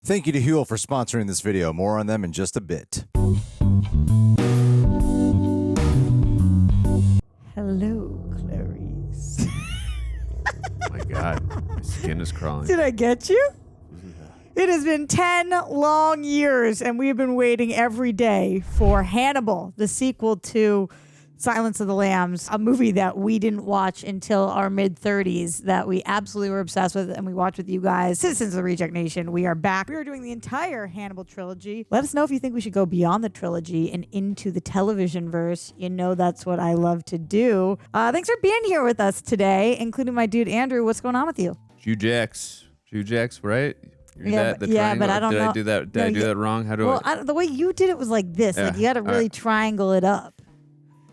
Thank you to HUEL for sponsoring this video. More on them in just a bit. Hello, Clarice. Oh my God, my skin is crawling. Did I get you? It has been 10 long years, and we have been waiting every day for Hannibal, the sequel to Silence of the Lambs, a movie that we didn't watch until our mid-30s that we absolutely were obsessed with, and we watched with you guys. Citizens of the Reject Nation, we are back. We are doing the entire Hannibal trilogy. Let us know if you think we should go beyond the trilogy and into the television verse. You know that's what I love to do. Thanks for being here with us today, including my dude Andrew. What's going on with you? Jujax, right? Yeah, but I don't know. Did I do that wrong? How do I? The way you did it was like this. Yeah, Like you got to really triangle it up.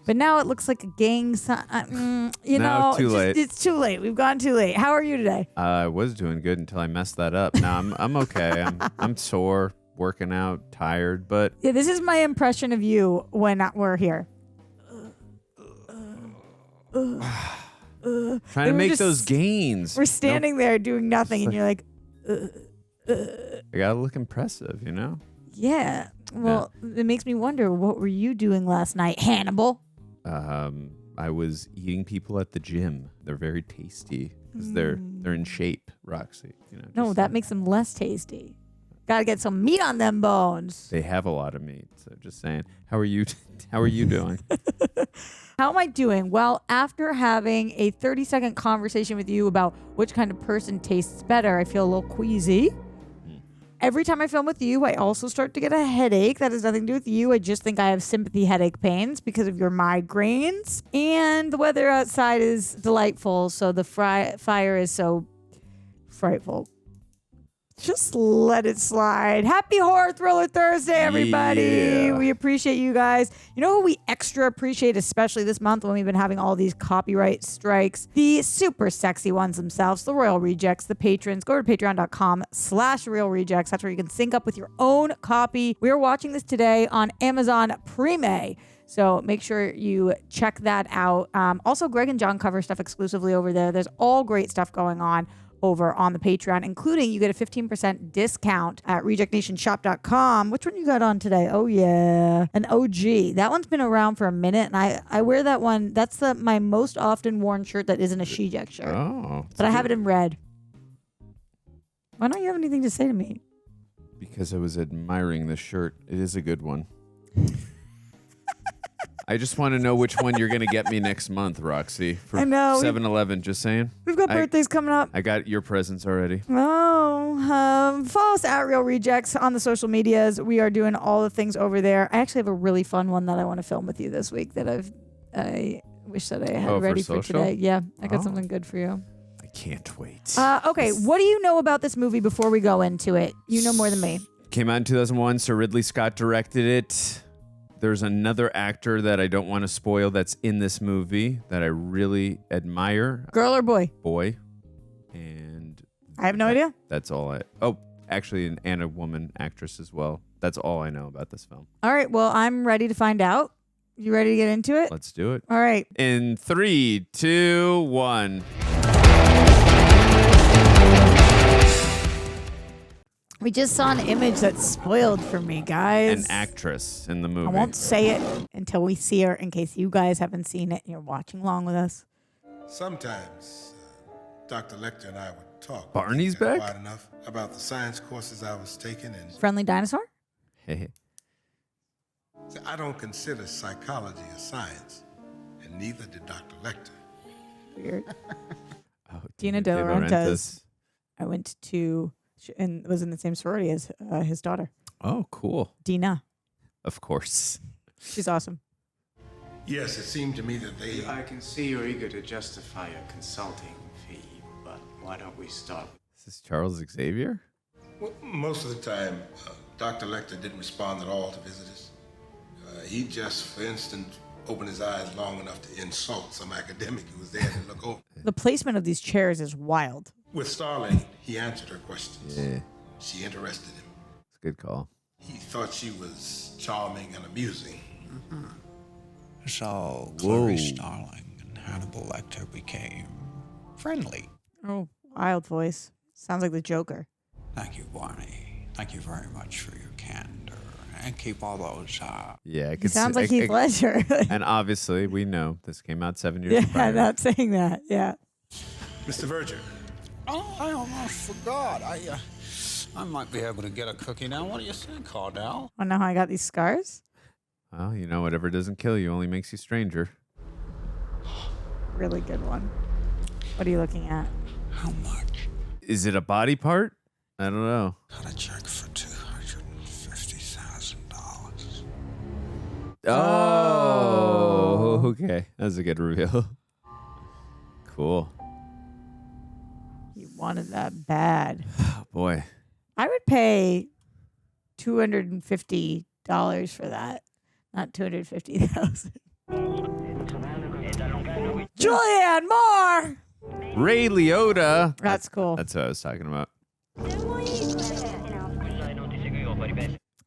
But now it looks like a gang sign. Too late. It's too late. We've gone too late. How are you today? I was doing good until I messed that up. Now I'm okay. I'm sore, working out, tired, but Yeah, this is my impression of you when we're here. trying to make those gains. We're standing there doing nothing, and you're like, I gotta look impressive, you know? yeah. Well, it makes me wonder, what were you doing last night, Hannibal? I was eating people at the gym. They're very tasty because they're in shape, Roxy. You know, No, that makes them less tasty. Got to get some meat on them bones. They have a lot of meat. So just saying, how are you? How are you doing? How am I doing? Well, after having a 30-second conversation with you about which kind of person tastes better, I feel a little queasy. Every time I film with you, I also start to get a headache. That has nothing to do with you. I just think I have sympathy headache pains because of your migraines. And the weather outside is delightful, so the fire is so frightful. Just let it slide. Happy Horror Thriller Thursday, everybody. Yeah. We appreciate you guys. You know who we extra appreciate, especially this month when we've been having all these copyright strikes? The super sexy ones themselves, the Royal Rejects, the patrons. Go to patreon.com/Royal Rejects. That's where you can sync up with your own copy. We are watching this today on Amazon Prime. So make sure you check that out. Also, Greg and John cover stuff exclusively over there. There's all great stuff going on over on the Patreon, including you get a 15% discount at rejectnationshop.com. Which one you got on today? Oh, yeah. An OG. That one's been around for a minute, and I wear that one. That's my most often worn shirt that isn't a She-Jack shirt. Oh. But I have it in red. Why don't you have anything to say to me? Because I was admiring this shirt. It is a good one. I just want to know which one you're going to get me next month, Roxy. For I know. 7-Eleven, just saying. We've got birthdays coming up. I got your presents already. Oh, follow us at Real Rejects on the social medias. We are doing all the things over there. I actually have a really fun one that I want to film with you this week that I wish that I had ready for today. Yeah, I got something good for you. I can't wait. Okay, what do you know about this movie before we go into it? You know more than me. Came out in 2001, so Ridley Scott directed it. There's another actor that I don't want to spoil that's in this movie that I really admire. Girl or boy? Boy. And I have no idea. That's all actually, and a woman actress as well. That's all I know about this film. All right, well, I'm ready to find out. You ready to get into it? Let's do it. All right. In 3, 2, 1. We just saw an image that's spoiled for me, guys. An actress in the movie. I won't say it until we see her in case you guys haven't seen it and you're watching along with us. Sometimes Dr. Lecter and I would talk. Barney's back? Quite enough about the science courses I was taking. And Friendly dinosaur? Hey. I don't consider psychology a science, and neither did Dr. Lecter. Weird. Oh, Dina De Laurentiis. I went to and was in the same sorority as his daughter. Oh, cool. Dina. Of course. She's awesome. Yes, it seemed to me that they... I can see you're eager to justify a consulting fee, but why don't we start? Is this Charles Xavier? Well, most of the time, Dr. Lecter didn't respond at all to visitors. He just, for instance, opened his eyes long enough to insult some academic who was there to look over. The placement of these chairs is wild. With Starling, he answered her questions. Yeah. She interested him. It's a good call. He thought she was charming and amusing. Mm-hmm. So Clarice Starling and Hannibal Lecter became friendly. Oh, wild voice. Sounds like the Joker. Thank you, Barney. Thank you very much for your candor. And keep all those, Yeah, I He could sounds see, like Heath Ledger. and obviously, we know this came out 7 years Yeah, prior. I'm not saying that. Yeah. Mr. Verger. Oh, I almost forgot. I might be able to get a cookie now. What do you think, Cardell? Want to know how I got these scars? Well, you know, whatever doesn't kill you only makes you stranger. Really good one. What are you looking at? How much? Is it a body part? I don't know. Got a check for $250,000. Oh, okay. That's a good reveal. Cool. You wanted that bad. Oh, boy. I would pay $250 for that, not $250,000. Julianne Moore. Ray Liotta. That's cool. That's what I was talking about.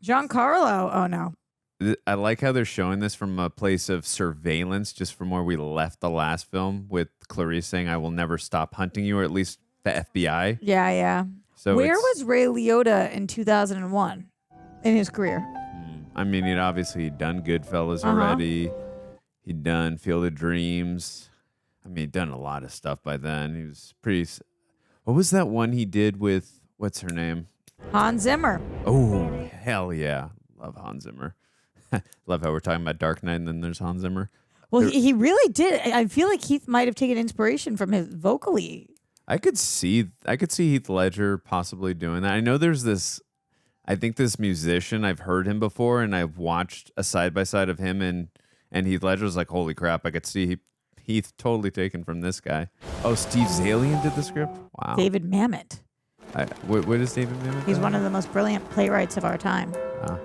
Giancarlo. Oh no. I like how they're showing this from a place of surveillance, just from where we left the last film with Clarice saying, "I will never stop hunting you," or at least the FBI. Yeah, yeah. So where it's- was Ray Liotta in 2001 in his career? I mean, he'd obviously done Goodfellas already. He'd done Field of Dreams. I mean, he'd done a lot of stuff by then. He was pretty. What was that one he did with, what's her name? Hans Zimmer. Oh, hell yeah. Love Hans Zimmer. Love how we're talking about Dark Knight and then there's Hans Zimmer. Well, he really did. I feel like Heath might have taken inspiration from his vocally. I could see Heath Ledger possibly doing that. I know there's this, I think this musician, I've heard him before and I've watched a side-by-side of him and Heath Ledger's like, holy crap, I could see Heath totally taken from this guy. Oh, Steve Zalian did the script? Wow. David Mamet. What is David Mamet? He's one of the most brilliant playwrights of our time, Ah.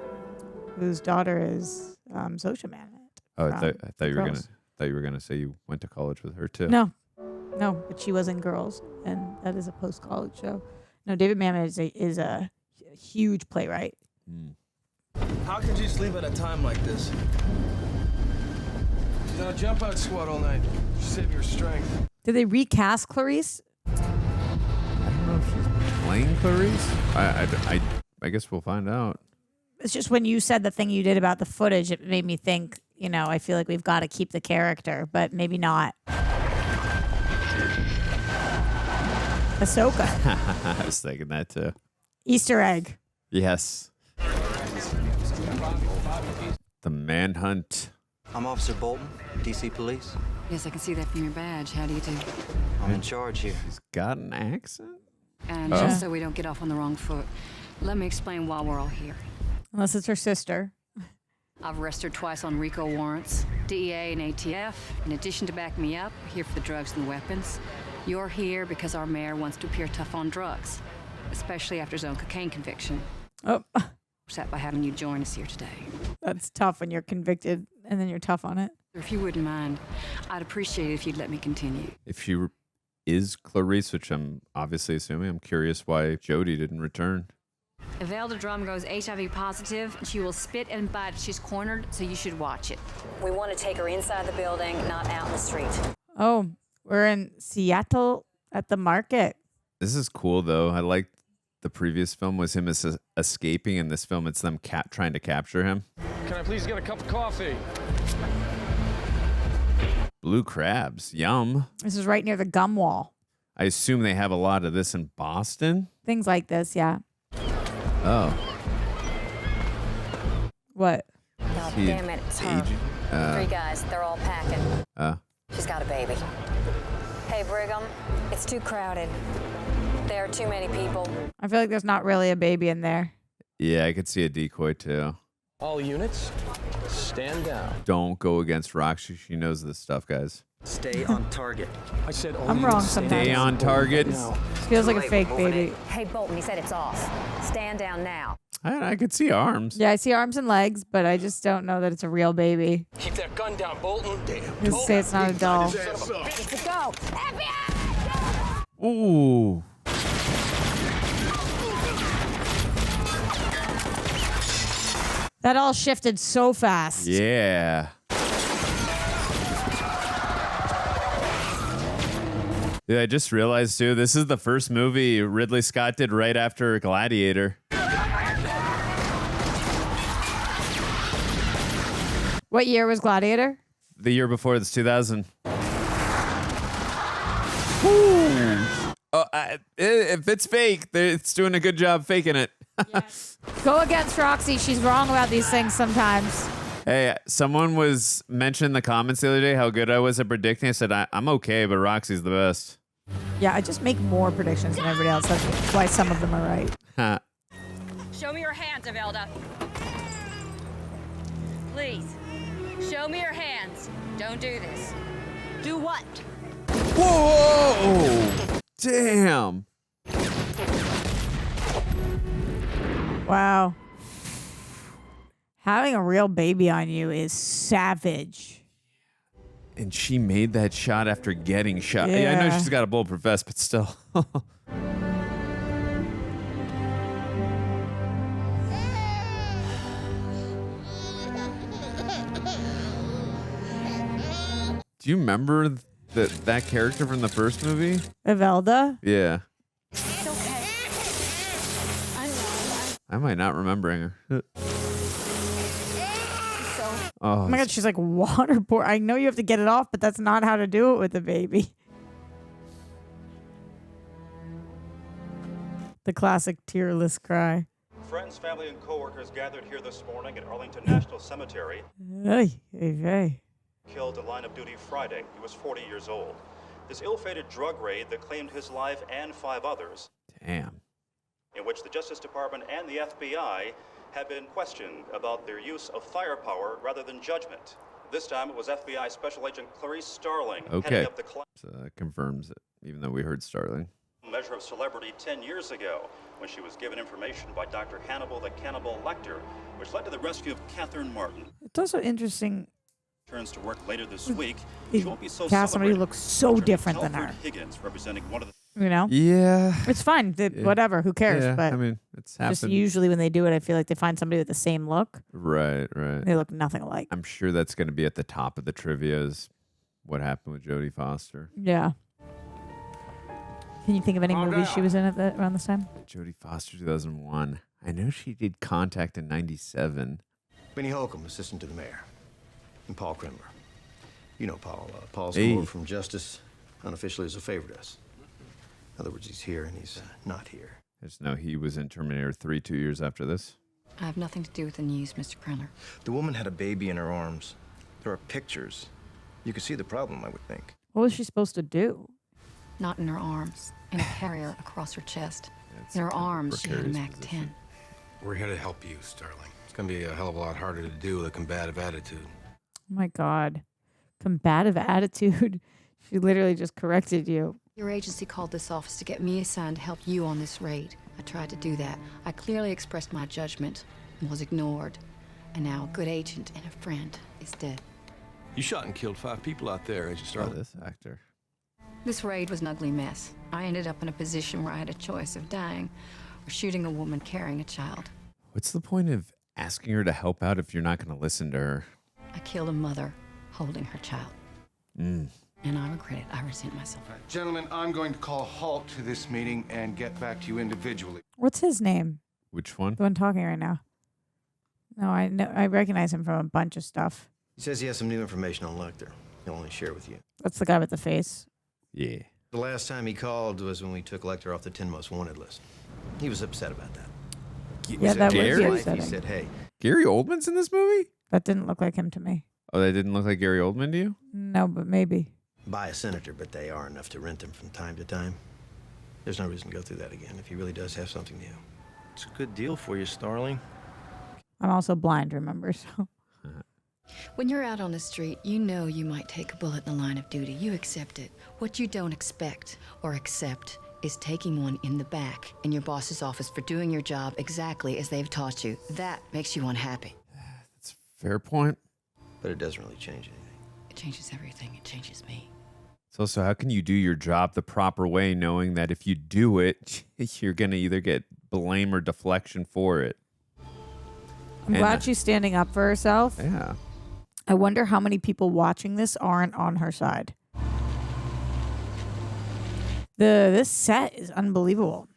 whose daughter is Zosia Mamet. Oh, I thought you were Girls. gonna say you went to college with her too. No, but she was in Girls, and that is a post-college show. No, David Mamet is a huge playwright. How could you sleep at a time like this? She's on a jump out squad all night. Save your strength. Did they recast Clarice? I don't know if she's playing Clarice. I guess we'll find out. It's just when you said the thing you did about the footage, it made me think, I feel like we've got to keep the character, but maybe not. Ahsoka. I was thinking that too. Easter egg. Yes. The manhunt. I'm Officer Bolton, DC Police. Yes, I can see that from your badge. How do you do? I'm in charge here. He's got an accent. And just so we don't get off on the wrong foot, let me explain why we're all here. Unless it's her sister. I've arrested her twice on RICO warrants, DEA and ATF. In addition to back me up, we're here for the drugs and the weapons. You're here because our mayor wants to appear tough on drugs, especially after his own cocaine conviction. Oh, Upset by having you join us here today. that's tough when you're convicted and then you're tough on it. If you wouldn't mind, I'd appreciate it if you'd let me continue. If she is Clarice, which I'm obviously assuming, I'm curious why Jody didn't return. Imelda Drum goes HIV positive. She will spit and bite. She's cornered, so you should watch it. We want to take her inside the building, not out in the street. Oh, we're in Seattle at the market. This is cool though. I like the previous film was him escaping. In this film, it's them trying to capture him. Can I please get a cup of coffee? Blue crabs, yum. This is right near the gum wall. I assume they have a lot of this in Boston. Things like this, yeah. Oh. What? God He- damn it, it's her. Agent? 3 guys, they're all packing. She's got a baby. Hey, Brigham, it's too crowded. There are too many people. I feel like there's not really a baby in there. Yeah, I could see a decoy too. All units, stand down. Don't go against Roxy. She knows this stuff, guys. Stay on target. I said all I'm units wrong stand sometimes. Stay on target. now. Feels like a Wait, fake we're moving baby. in. Hey, Bolton, he said it's off. Stand down now. I could see arms. Yeah, I see arms and legs, but I just don't know that it's a real baby. Keep that gun down, Bolton. Damn. Just say it's not a doll. Let's go. FBI! Ooh. That all shifted so fast. Yeah. Yeah, I just realized too, this is the first movie Ridley Scott did right after Gladiator. What year was Gladiator? The year before, this 2000. If it's fake, it's doing a good job faking it. Yes. Go against Roxy. She's wrong about these things sometimes. Hey, someone was mentioning in the comments the other day how good I was at predicting. I said, I'm okay, but Roxy's the best. Yeah, I just make more predictions than everybody else. That's why some of them are right. Show me your hands, Evelda. Please. Show me your hands. Don't do this. Do what? Whoa! Damn. Wow. Having a real baby on you is savage. And she made that shot after getting shot. Yeah, I know she's got a bulletproof vest, but still. Do you remember that character from the first movie? Evelda? Yeah. It's okay. I might not remembering her. Oh my God, she's like waterboard. I know you have to get it off, but that's not how to do it with the baby. The classic tearless cry. Friends, family, and co-workers gathered here this morning at Arlington National Cemetery. Hey. Killed a line of duty Friday. He was 40 years old. This ill-fated drug raid that claimed his life and 5 others. Damn. In which the Justice Department and the FBI have been questioned about their use of firepower rather than judgment. This time it was FBI Special Agent Clarice Starling heading up the So that confirms it, even though we heard Starling. measure of celebrity 10 years ago when she was given information by Dr. Hannibal Lecter, which led to the rescue of Catherine Martin. It's also interesting. Turns to work later this week. She won't be so cast somebody who looks so different than her. Higgins, representing one of the You know? Yeah. It's fine. Whatever. Who cares? Yeah, but I mean, it's happened. just usually when they do it, I feel like they find somebody with the same look. Right. They look nothing alike. I'm sure that's going to be at the top of the trivia is what happened with Jodie Foster. Yeah. Can you think of any movies she was in at around this time? Jodie Foster, 2001. I know she did Contact in 97. Benny Holcomb, assistant to the mayor. And Paul Krendler. You know Paul. Paul's Hey. more from Justice, unofficially as a favor to us. In other words, he's here and he's not here. I just know he was in Terminator 3 2 years after this. I have nothing to do with the news, Mr. Krendler. The woman had a baby in her arms. There are pictures. You can see the problem, I would think. What was she supposed to do? Not in her arms. In a carrier across her chest. In her arms, she had a MAC-10. We're here to help you, Starling. It's going to be a hell of a lot harder to do with a combative attitude. Oh my God. Combative attitude. She literally just corrected you. Your agency called this office to get me assigned to help you on this raid. I tried to do that. I clearly expressed my judgment and was ignored. And now a good agent and a friend is dead. You shot and killed 5 people out there, Agent Starling. This actor. This raid was an ugly mess. I ended up in a position where I had a choice of dying or shooting a woman carrying a child. What's the point of asking her to help out if you're not going to listen to her? I killed a mother holding her child. And I regret it. I resent myself. Gentlemen, I'm going to call a halt to this meeting and get back to you individually. What's his name? Which one? The one talking right now. No, I know. I recognize him from a bunch of stuff. He says he has some new information on Lecter. He'll only share with you. That's the guy with the face. Yeah. The last time he called was when we took Lecter off the 10 most wanted list. He was upset about that. Yeah, that was He upsetting. said, hey. Gary Oldman's in this movie? That didn't look like him to me. Oh, that didn't look like Gary Oldman to you? No, but maybe. Buy a senator, but they are enough to rent them from time to time. There's no reason to go through that again if he really does have something new. It's a good deal for you, Starling. I'm also blind, remember? So. When you're out on the street, you know you might take a bullet in the line of duty. You accept it. What you don't expect or accept is taking one in the back in your boss's office for doing your job exactly as they've taught you. That makes you unhappy. That's a fair point. But it doesn't really change anything. It changes everything. It changes me. So also, how can you do your job the proper way knowing that if you do it, you're going to either get blame or deflection for it? I'm glad she's standing up for herself. Yeah. I wonder how many people watching this aren't on her side. This set is unbelievable.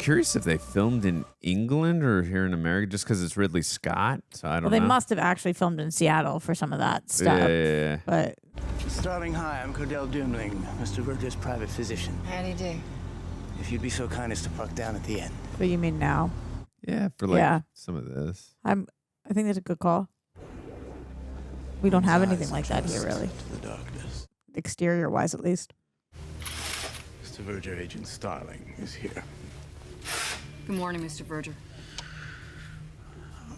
curious if they filmed in England or here in America, just because it's Ridley Scott. So I don't know. Well, they must have actually filmed in Seattle for some of that stuff. Yeah. But Starling, hi, I'm Cordell Doomling, Mr. Verger's private physician. How do you do? If you'd be so kind as to park down at the end. what do you mean now? Yeah, for like some of this. I think that's a good call. We don't have anything like that here, really. To the darkness. Exterior-wise, at least. Mr. Verger, Agent Starling is here. Good morning, Mr. Verger.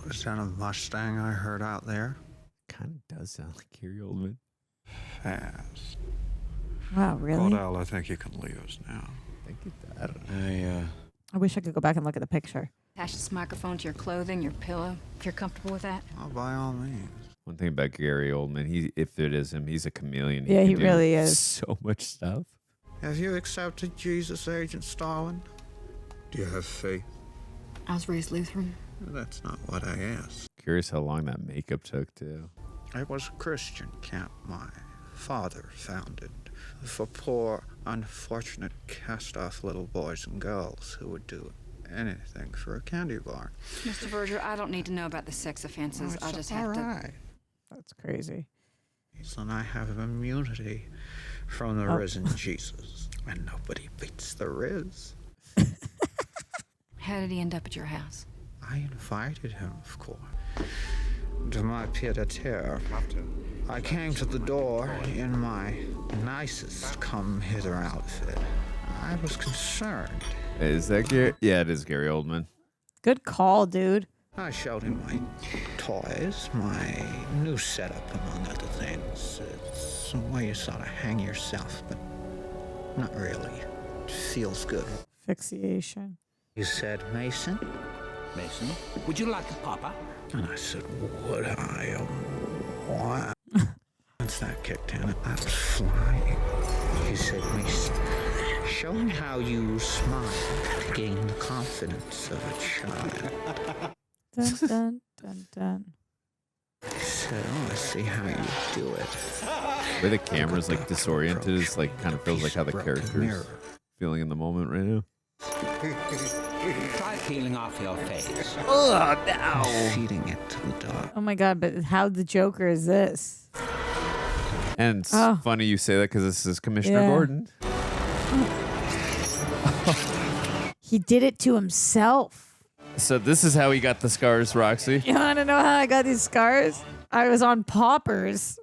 Was that a Mustang I heard out there? Kind of does sound like Gary Oldman. Fast. Wow, really? Cordell, I think you can leave us now. I don't know. I wish I could go back and look at the picture. Attach this microphone to your clothing, your pillow, if you're comfortable with that. Oh, by all means. One thing about Gary Oldman, if it is him, he's a chameleon. Yeah, can he do really is. So much stuff. Have you accepted Jesus, Agent Starling? Do you have faith? I was raised Lutheran. That's not what I asked. Curious how long that makeup took, too. It was a Christian camp my father founded for poor, unfortunate, cast-off little boys and girls who would do anything for a candy bar. Mr. Verger, I don't need to know about the sex offenses. I just have to... That's crazy. So I have immunity from the risen Jesus. And nobody beats the Riz. How did he end up at your house? I invited him, of course. To my pied-à-terre. I came to the door in my nicest come-hither outfit. I was concerned. Is that Gary? Yeah, it is Gary Oldman. Good call, dude. I showed him my toys, my new setup, among other things. It's a way you sort of hang yourself, but not really. It feels good. Fixation. You said, Mason? Mason, would you like a papa? And I said, would I? What? Once that kicked in, I was flying. He said, Mason, show me how you smile to gain the confidence of a child. Dun, dun, dun, dun. He said, oh, I see how you do it. Where the camera's like disoriented is like kind of feels like how the character's feeling in the moment right now. Try peeling off your face. Oh, no. Feeding it to the dog. Oh my God, but how the Joker is this? And it's funny you say that because this is Commissioner Yeah. Gordon. He did it to himself. So this is how he got the scars, Roxy. You want to know how I got these scars? I was on poppers.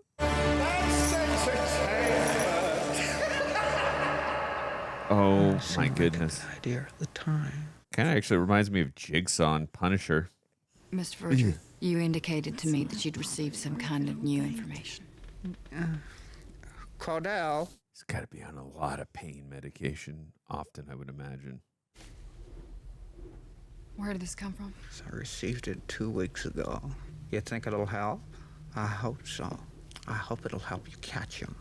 Oh my goodness. Good idea at the time. Kind of actually reminds me of Jigsaw and Punisher. Mr. Verger, you indicated to me that you'd received some kind of new information. Cordell. He's got to be on a lot of pain medication, often, I would imagine. Where did this come from? So I received it 2 weeks ago. You think it'll help? I hope so. I hope it'll help you catch him.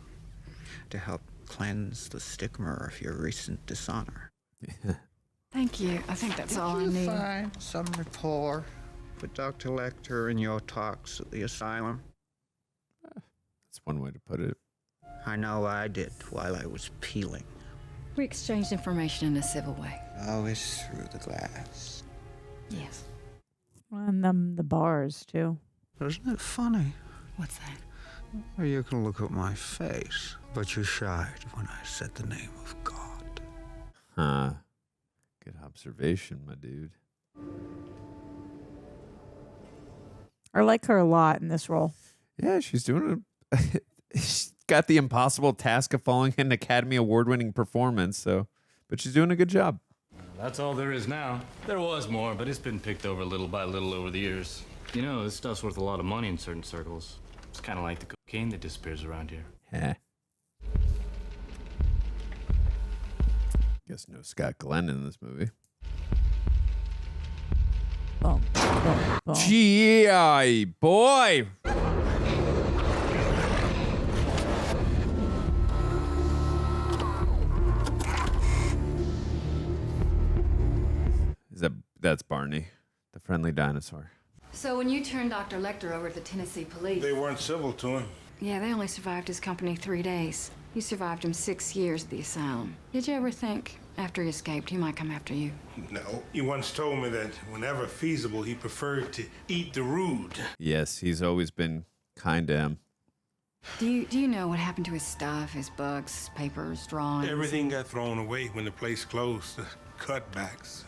To help cleanse the stigma of your recent dishonor. Thank you. I think that's all I need. Find some rapport with Dr. Lecter in your talks at the asylum? That's one way to put it. I know I did while I was peeling. We exchanged information in a civil way. Always through the glass. Yes. And the bars, too. Isn't it funny? What's that? Well, you can look at my face, but you shied when I said the name of God. Huh. Good observation, my dude. I like her a lot in this role. Yeah, she's doing she's got the impossible task of following an Academy Award-winning performance, but she's doing a good job. That's all there is now. There was more, but it's been picked over little by little over the years. You know, this stuff's worth a lot of money in certain circles. It's kind of like the cocaine that disappears around here. Heh. Guess no Scott Glenn in this movie. Boom, boom, boom. G.I. boy! That's Barney, the friendly dinosaur. So when you turned Dr. Lecter over to the Tennessee police... They weren't civil to him. Yeah, they only survived his company 3 days. You survived him 6 years at the asylum. Did you ever think After he escaped, he might come after you. No. He once told me that whenever feasible, he preferred to eat the rude. Yes, he's always been kind to him. Do you know what happened to his stuff, his books, papers, drawings? Everything got thrown away when the place closed. Cutbacks.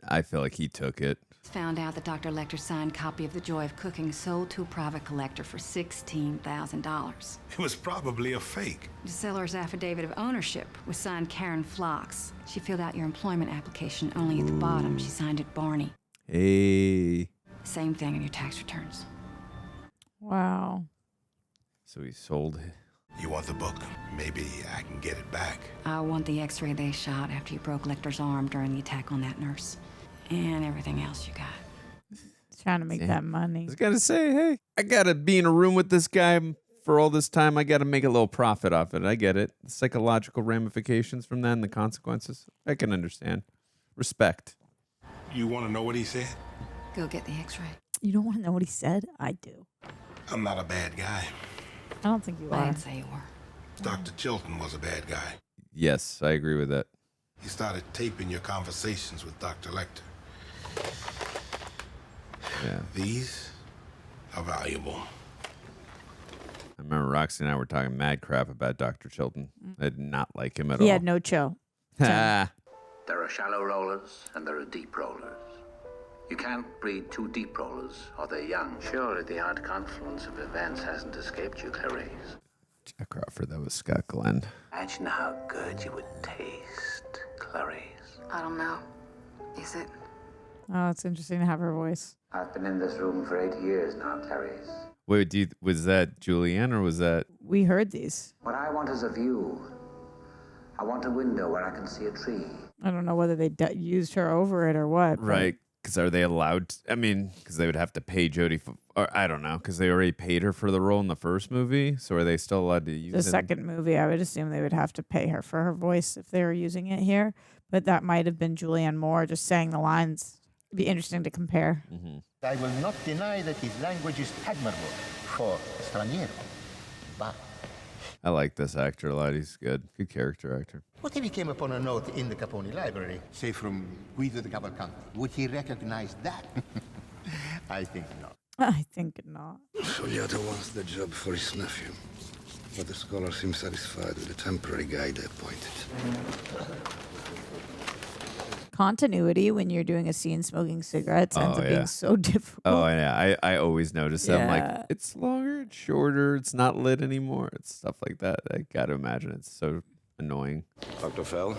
I feel like he took it. Found out that Dr. Lecter's signed copy of The Joy of Cooking sold to a private collector for $16,000. It was probably a fake. The seller's affidavit of ownership was signed Karen Phlox. She filled out your employment application, only at the bottom she signed it Barney. Hey. Same thing in your tax returns. Wow. So he sold it. You want the book? Maybe I can get it back. I want the x-ray they shot after you broke Lecter's arm during the attack on that nurse. And everything else you got. Trying to make that money. I was gonna say, hey, I gotta be in a room with this guy for all this time. I gotta make a little profit off it. I get it. The psychological ramifications from that and the consequences. I can understand. Respect. You want to know what he said? Go get the x-ray. You don't want to know what he said? I do. I'm not a bad guy. I don't think you I are. didn't say you were. Dr. Chilton was a bad guy. Yes, I agree with that. He started taping your conversations with Dr. Lecter. Yeah. These are valuable. I remember Roxy and I were talking mad crap about Dr. Chilton. I did not like him at He all. had no chill. Ah. There are shallow rollers and there are deep rollers. You can't breed two deep rollers or they're young. Surely the odd confluence of events hasn't escaped you, Clarice. Jack Crawford, that was Scott Glenn. Imagine how good you would taste, Clarice. I don't know. Is it? Oh, it's interesting to have her voice. I've been in this room for 8 years now, Clarice. Wait, was that Julianne or was that... We heard these. What I want is a view. I want a window where I can see a tree. I don't know whether they used her over it or what. but- Right. Because are they allowed... I mean, because they would have to pay Jodie... Or I don't know. Because they already paid her for the role in the first movie. So are they still allowed to use it? The second movie, I would assume they would have to pay her for her voice if they were using it here. But that might have been Julianne Moore just saying the lines. It'd be interesting to compare. Mm-hmm. I will not deny that his language is admirable for extranjero, but... I like this actor a lot. He's good. Good character actor. What if he came upon a note in the Capone library, say from Guido de Cavalcanti? Would he recognize that? I think not. I think not. Liotta wants the job for his nephew, but the scholar seems satisfied with the temporary guy they appointed. Continuity when you're doing a scene smoking cigarettes ends up being so difficult. Oh, yeah. I always notice that. I'm Yeah. like, it's longer, it's shorter, it's not lit anymore. It's stuff like that. I got to imagine it's so annoying. Dr. Fell?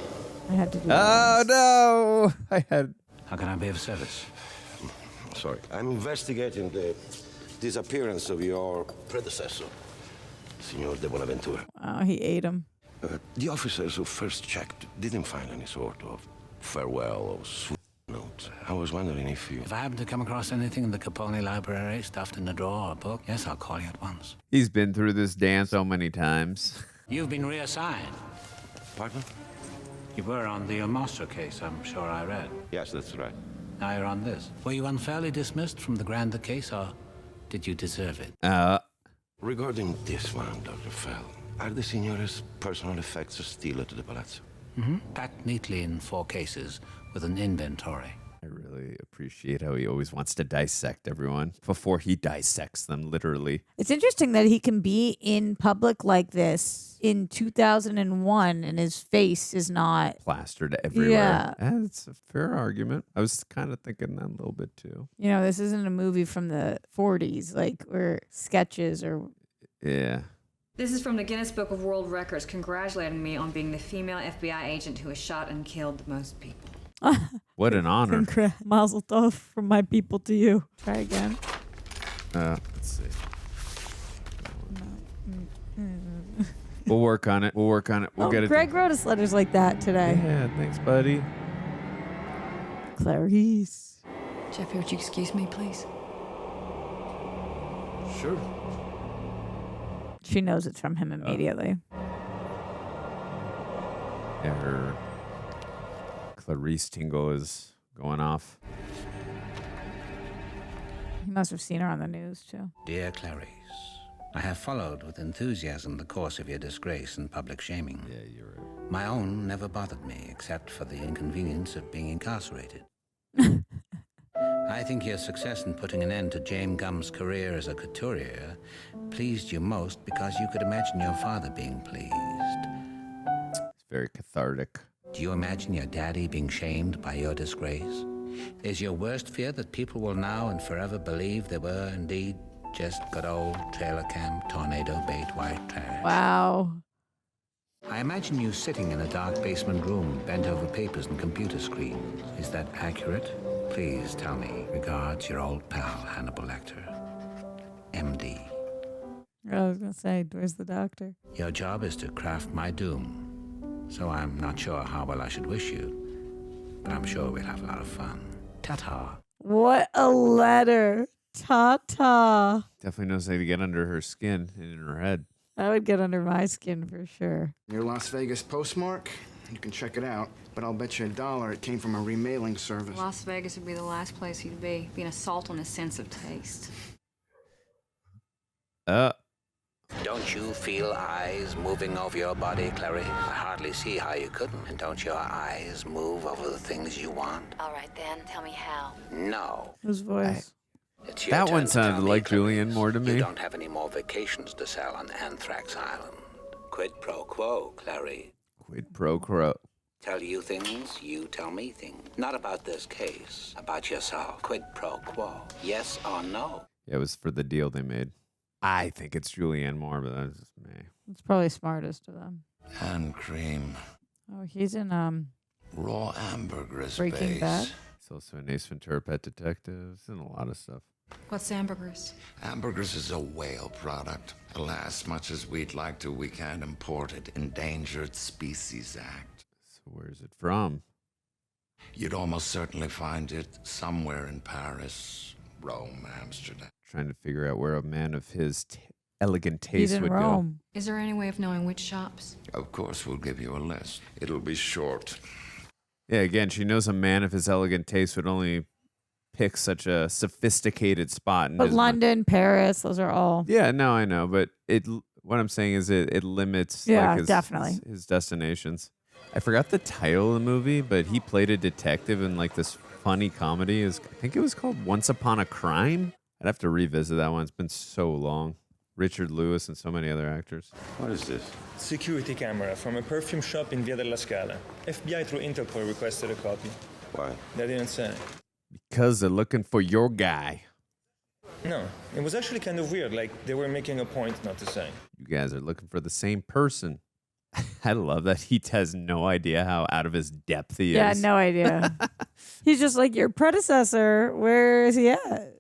I had to do Oh, no. I had... How can I be of service? Sorry. I'm investigating the disappearance of your predecessor, Signor de Bonaventura. Oh, he ate him. The officers who first checked didn't find any sort of farewell or sweet note. I was wondering if you... If I happen to come across anything in the Capone library stuffed in a drawer or a book, yes, I'll call you at once. He's been through this dance so many times. You've been reassigned. Pardon? You were on the Monster case, I'm sure I read. Yes, that's right. Now you're on this. Were you unfairly dismissed from the grander case, or did you deserve it? Regarding this one, Dr. Fell, are the Signore's personal effects still at the Palazzo? Mm-hmm. Packed neatly in 4 cases with an inventory. I really appreciate how he always wants to dissect everyone before he dissects them, literally. It's interesting that he can be in public like this in 2001 and his face is not Plastered everywhere. Yeah. That's a fair argument. I was kind of thinking that a little bit too. You know, this isn't a movie from the 40s, like, or sketches or... Yeah. This is from the Guinness Book of World Records congratulating me on being the female FBI agent who has shot and killed the most people. What an honor. Mazel tov from my people to you. Try again. Let's see. We'll work on it. We'll get it. Greg wrote us letters like that today. Yeah, thanks, buddy. Clarice. Jeffy, would you excuse me, please? Sure. She knows it's from him immediately. Yeah, her Clarice tingle is going off. He must have seen her on the news, too. Dear Clarice, I have followed with enthusiasm the course of your disgrace and public shaming. Yeah, you're right. My own never bothered me, except for the inconvenience of being incarcerated. I think your success in putting an end to James Gumm's career as a couturier pleased you most because you could imagine your father being pleased. It's very cathartic. Do you imagine your daddy being shamed by your disgrace? Is your worst fear that people will now and forever believe they were indeed just good old trailer camp, tornado bait, white trash? Wow. I imagine you sitting in a dark basement room, bent over papers and computer screens. Is that accurate? Please tell me. Regards, your old pal, Hannibal Lecter, MD. I was going to say, where's the doctor? Your job is to craft my doom. So I'm not sure how well I should wish you, but I'm sure we'll have a lot of fun. Ta-ta. What a letter. Ta-ta. Definitely knows how to get under her skin and in her head. That would get under my skin for sure. Your Las Vegas postmark? You can check it out, but I'll bet you $1 it came from a remailing service. Las Vegas would be the last place he'd be an assault on his sense of taste. Don't you feel eyes moving over your body, Clarice? I hardly see how you couldn't. And don't your eyes move over the things you want? All right, then. Tell me how. No. Whose voice? It's your That turn one to tell sounded me, like Clarice. Julianne Moore to me. You don't have any more vacations to sell on Anthrax Island. Quid pro quo, Clarice. Quid pro quo. Tell you things, you tell me things. Not about this case, about yourself. Quid pro quo. Yes or no? Yeah, it was for the deal they made. I think it's Julianne Moore, but that's just me. It's probably smartest of them. Hand cream. Oh, he's in Raw hamburgers. Breaking Bad. He's also an Ace Ventura Pet Detective. He's in a lot of stuff. What's hamburgers? Hamburgers is a whale product. Alas, much as we'd like to, we can't import it. Endangered Species Act. So where's it from? You'd almost certainly find it somewhere in Paris, Rome, Amsterdam. Trying to figure out where a man of his elegant He's taste in would Rome. Is there any way of knowing which shops? Of course, we'll give you a list. It'll be short. go. Yeah, again, she knows a man of his elegant taste would only pick such a sophisticated spot. But London, Paris, those are all. Yeah, no, I know, but what I'm saying is it limits definitely his destinations. I forgot the title of the movie, but he played a detective in like this funny comedy. I think it was called Once Upon a Crime. I'd have to revisit that one. It's been so long. Richard Lewis and so many other actors. What is this? Security camera from a perfume shop in Via della Scala. FBI through Interpol requested a copy. Why? They didn't say. Because they're looking for your guy. No, it was actually kind of weird, like they were making a point not to say. You guys are looking for the same person. I love that he has no idea how out of his depth he is. Yeah, no idea. He's just like, your predecessor, where is he at?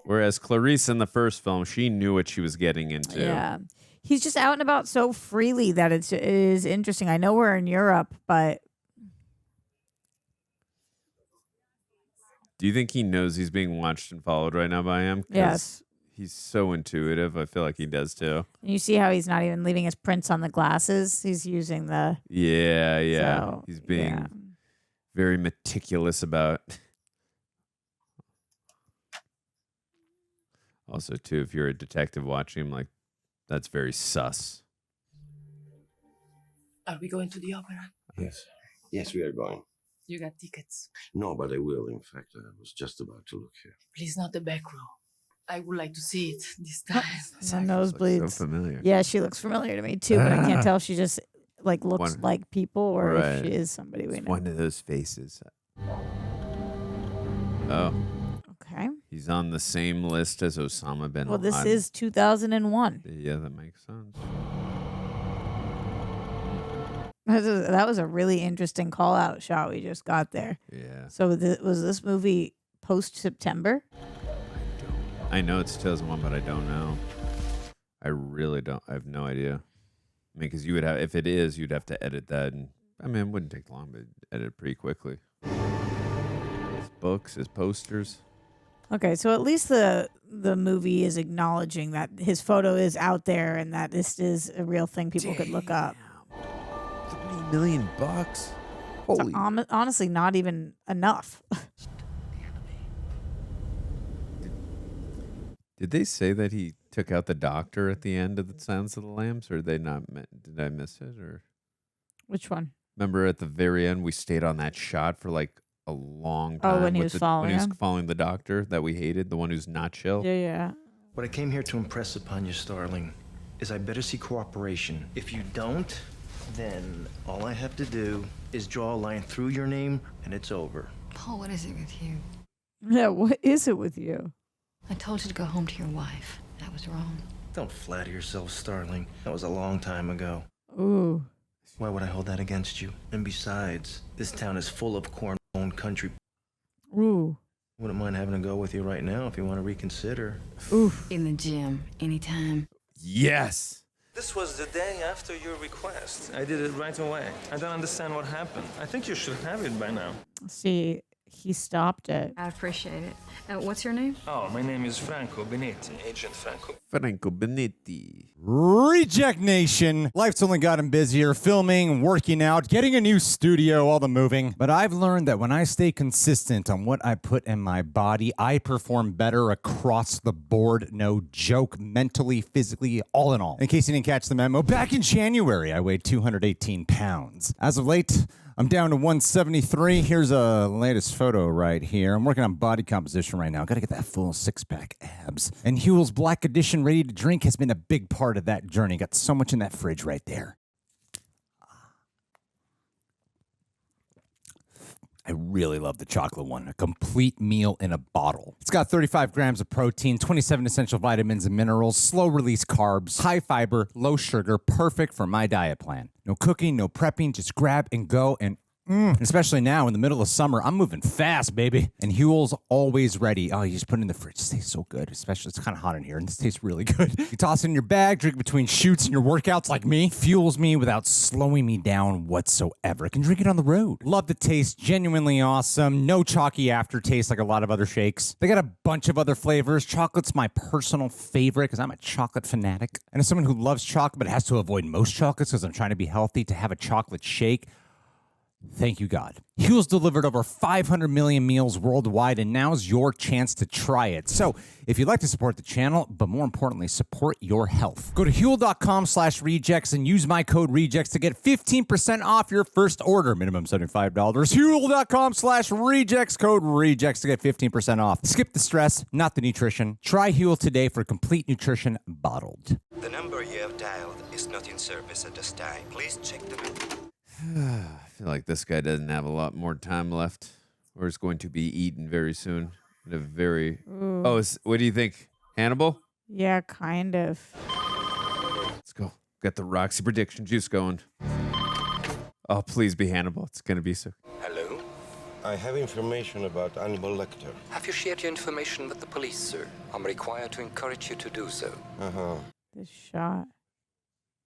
Whereas Clarice in the first film, she knew what she was getting into. Yeah. He's just out and about so freely that it is interesting. I know we're in Europe, but... Do you think he knows he's being watched and followed right now by him? 'Cause Yes. He's so intuitive. I feel like he does too. And you see how he's not even leaving his prints on the glasses. He's using the... Yeah. So, He's being very meticulous about... Also, too, if you're a detective watching him, like, that's very sus. Are we going to the opera? Yes. Yes, we are going. You got tickets. No, but I will. In fact, I was just about to look here. Please, not the back row. I would like to see it this time. My nosebleeds. So familiar. Yeah, she looks familiar to me too, but I can't tell if she just like looks like people or if she is somebody we know. One of those faces. Oh. Okay. He's on the same list as Osama bin Laden. Well, this is 2001. Yeah, that makes sense. That was a really interesting call out shot we just got there. Yeah. So was this movie post September? I know it's 2001, but I don't know. I really don't. I have no idea. I mean, because you would have, if it is, you'd have to edit that. And I mean, it wouldn't take long, but edit it pretty quickly. His books, his posters. Okay, so at least the movie is acknowledging that his photo is out there and that this is a real thing people could look up. $30 million? Holy. Honestly, not even enough. Did they say that he took out the doctor at the end of the Silence of the Lambs, or did I miss it? Or Which one? remember at the very end we stayed on that shot for like a long time. Oh, when he was following when he was him? following the doctor that we hated, the one who's not chill. Yeah. What I came here to impress upon you, Starling, is I better see cooperation. If you don't, then all I have to do is draw a line through your name, and it's over. Paul, what is it with you? Yeah, what is it with you? I told you to go home to your wife. That was wrong. Don't flatter yourself, Starling. That was a long time ago. Ooh. Why would I hold that against you? And besides, this town is full of corn-owned country. Ooh. Wouldn't mind having a go with you right now if you want to reconsider. Oof. In the gym, anytime. Yes. This was the day after your request. I did it right away. I don't understand what happened. I think you should have it by now. See, he stopped it. I appreciate it. What's your name? Oh, my name is Franco Benetti, Agent Franco. Franco Benetti. Reject Nation. Life's only gotten busier, filming, working out, getting a new studio, all the moving. But I've learned that when I stay consistent on what I put in my body, I perform better across the board. No joke, mentally, physically, all in all. In case you didn't catch the memo, back in January, I weighed 218 pounds. As of late, I'm down to 173. Here's a latest photo right here. I'm working on body composition right now. Got to get that full six-pack abs. And HUEL's Black Edition Ready to Drink has been a big part of that journey. Got so much in that fridge right there. I really love the chocolate one. A complete meal in a bottle. It's got 35 grams of protein, 27 essential vitamins and minerals, slow-release carbs, high fiber, low sugar, perfect for my diet plan. No cooking, no prepping, just grab and go and especially now in the middle of summer, I'm moving fast, baby. And HUEL's always ready. Oh, you just put it in the fridge. It tastes so good, especially it's kind of hot in here, and this tastes really good. You toss it in your bag, drink between shoots and your workouts like me. Fuels me without slowing me down whatsoever. I can drink it on the road. Love the taste, genuinely awesome. No chalky aftertaste like a lot of other shakes. They got a bunch of other flavors. Chocolate's my personal favorite because I'm a chocolate fanatic. And as someone who loves chocolate but has to avoid most chocolates because I'm trying to be healthy, to have a chocolate shake, thank you, God. HUEL's delivered over 500 million meals worldwide, and now's your chance to try it. So if you'd like to support the channel, but more importantly, support your health, go to HUEL.com/rejects and use my code REJECTS to get 15% off your first order. Minimum $75. HUEL.com/rejects, code REJECTS to get 15% off. Skip the stress, not the nutrition. Try HUEL today for complete nutrition bottled. The number you have dialed is not in service at this time. Please check the number. I feel like this guy doesn't have a lot more time left, or is going to be eaten very soon. In a very. Ooh. Oh, what do you think, Hannibal? Yeah, kind of. Let's go. Got the Roxy prediction juice going. Oh, please be Hannibal. It's gonna be so. Hello? I have information about Hannibal Lecter. Have you shared your information with the police, sir? I'm required to encourage you to do so. This shot.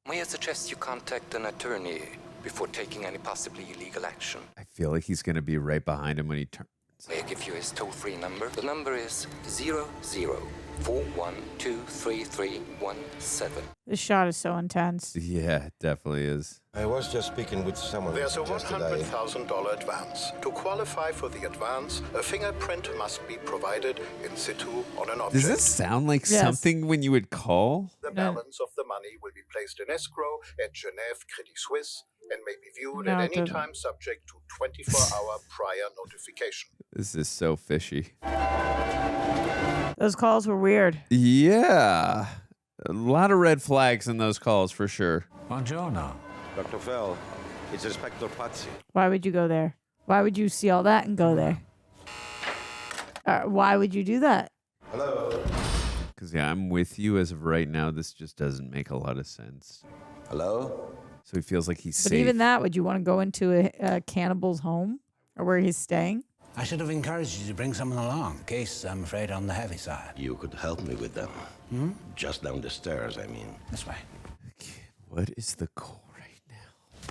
May I suggest you contact an attorney before taking any possibly illegal action? I feel like he's gonna be right behind him when he turns. May I give you his toll-free number? The number is 0041233317. This shot is so intense. Yeah, it definitely is. I was just speaking with someone. There's a suggested $100,000 advance. To qualify for the advance, a fingerprint must be provided in situ on an object. Does this sound like something when you would call? The balance of the money will be placed in escrow at Genève Credit Suisse and may be viewed No, at it any doesn't. time subject to 24-hour prior notification. This is so fishy. Those calls were weird. Yeah. A lot of red flags in those calls for sure. Buongiorno. Dr. Fell, it's Inspector Pazzi. Why would you go there? Why would you see all that and go there? Why would you do that? Hello. Because, yeah, I'm with you as of right now. This just doesn't make a lot of sense. Hello? So he feels like he's But safe. even that, would you want to go into a cannibal's home or where he's staying? I should have encouraged you to bring someone along, in case I'm afraid on the heavy side. You could help me with them. Just down the stairs, I mean. This way. What is the call right now?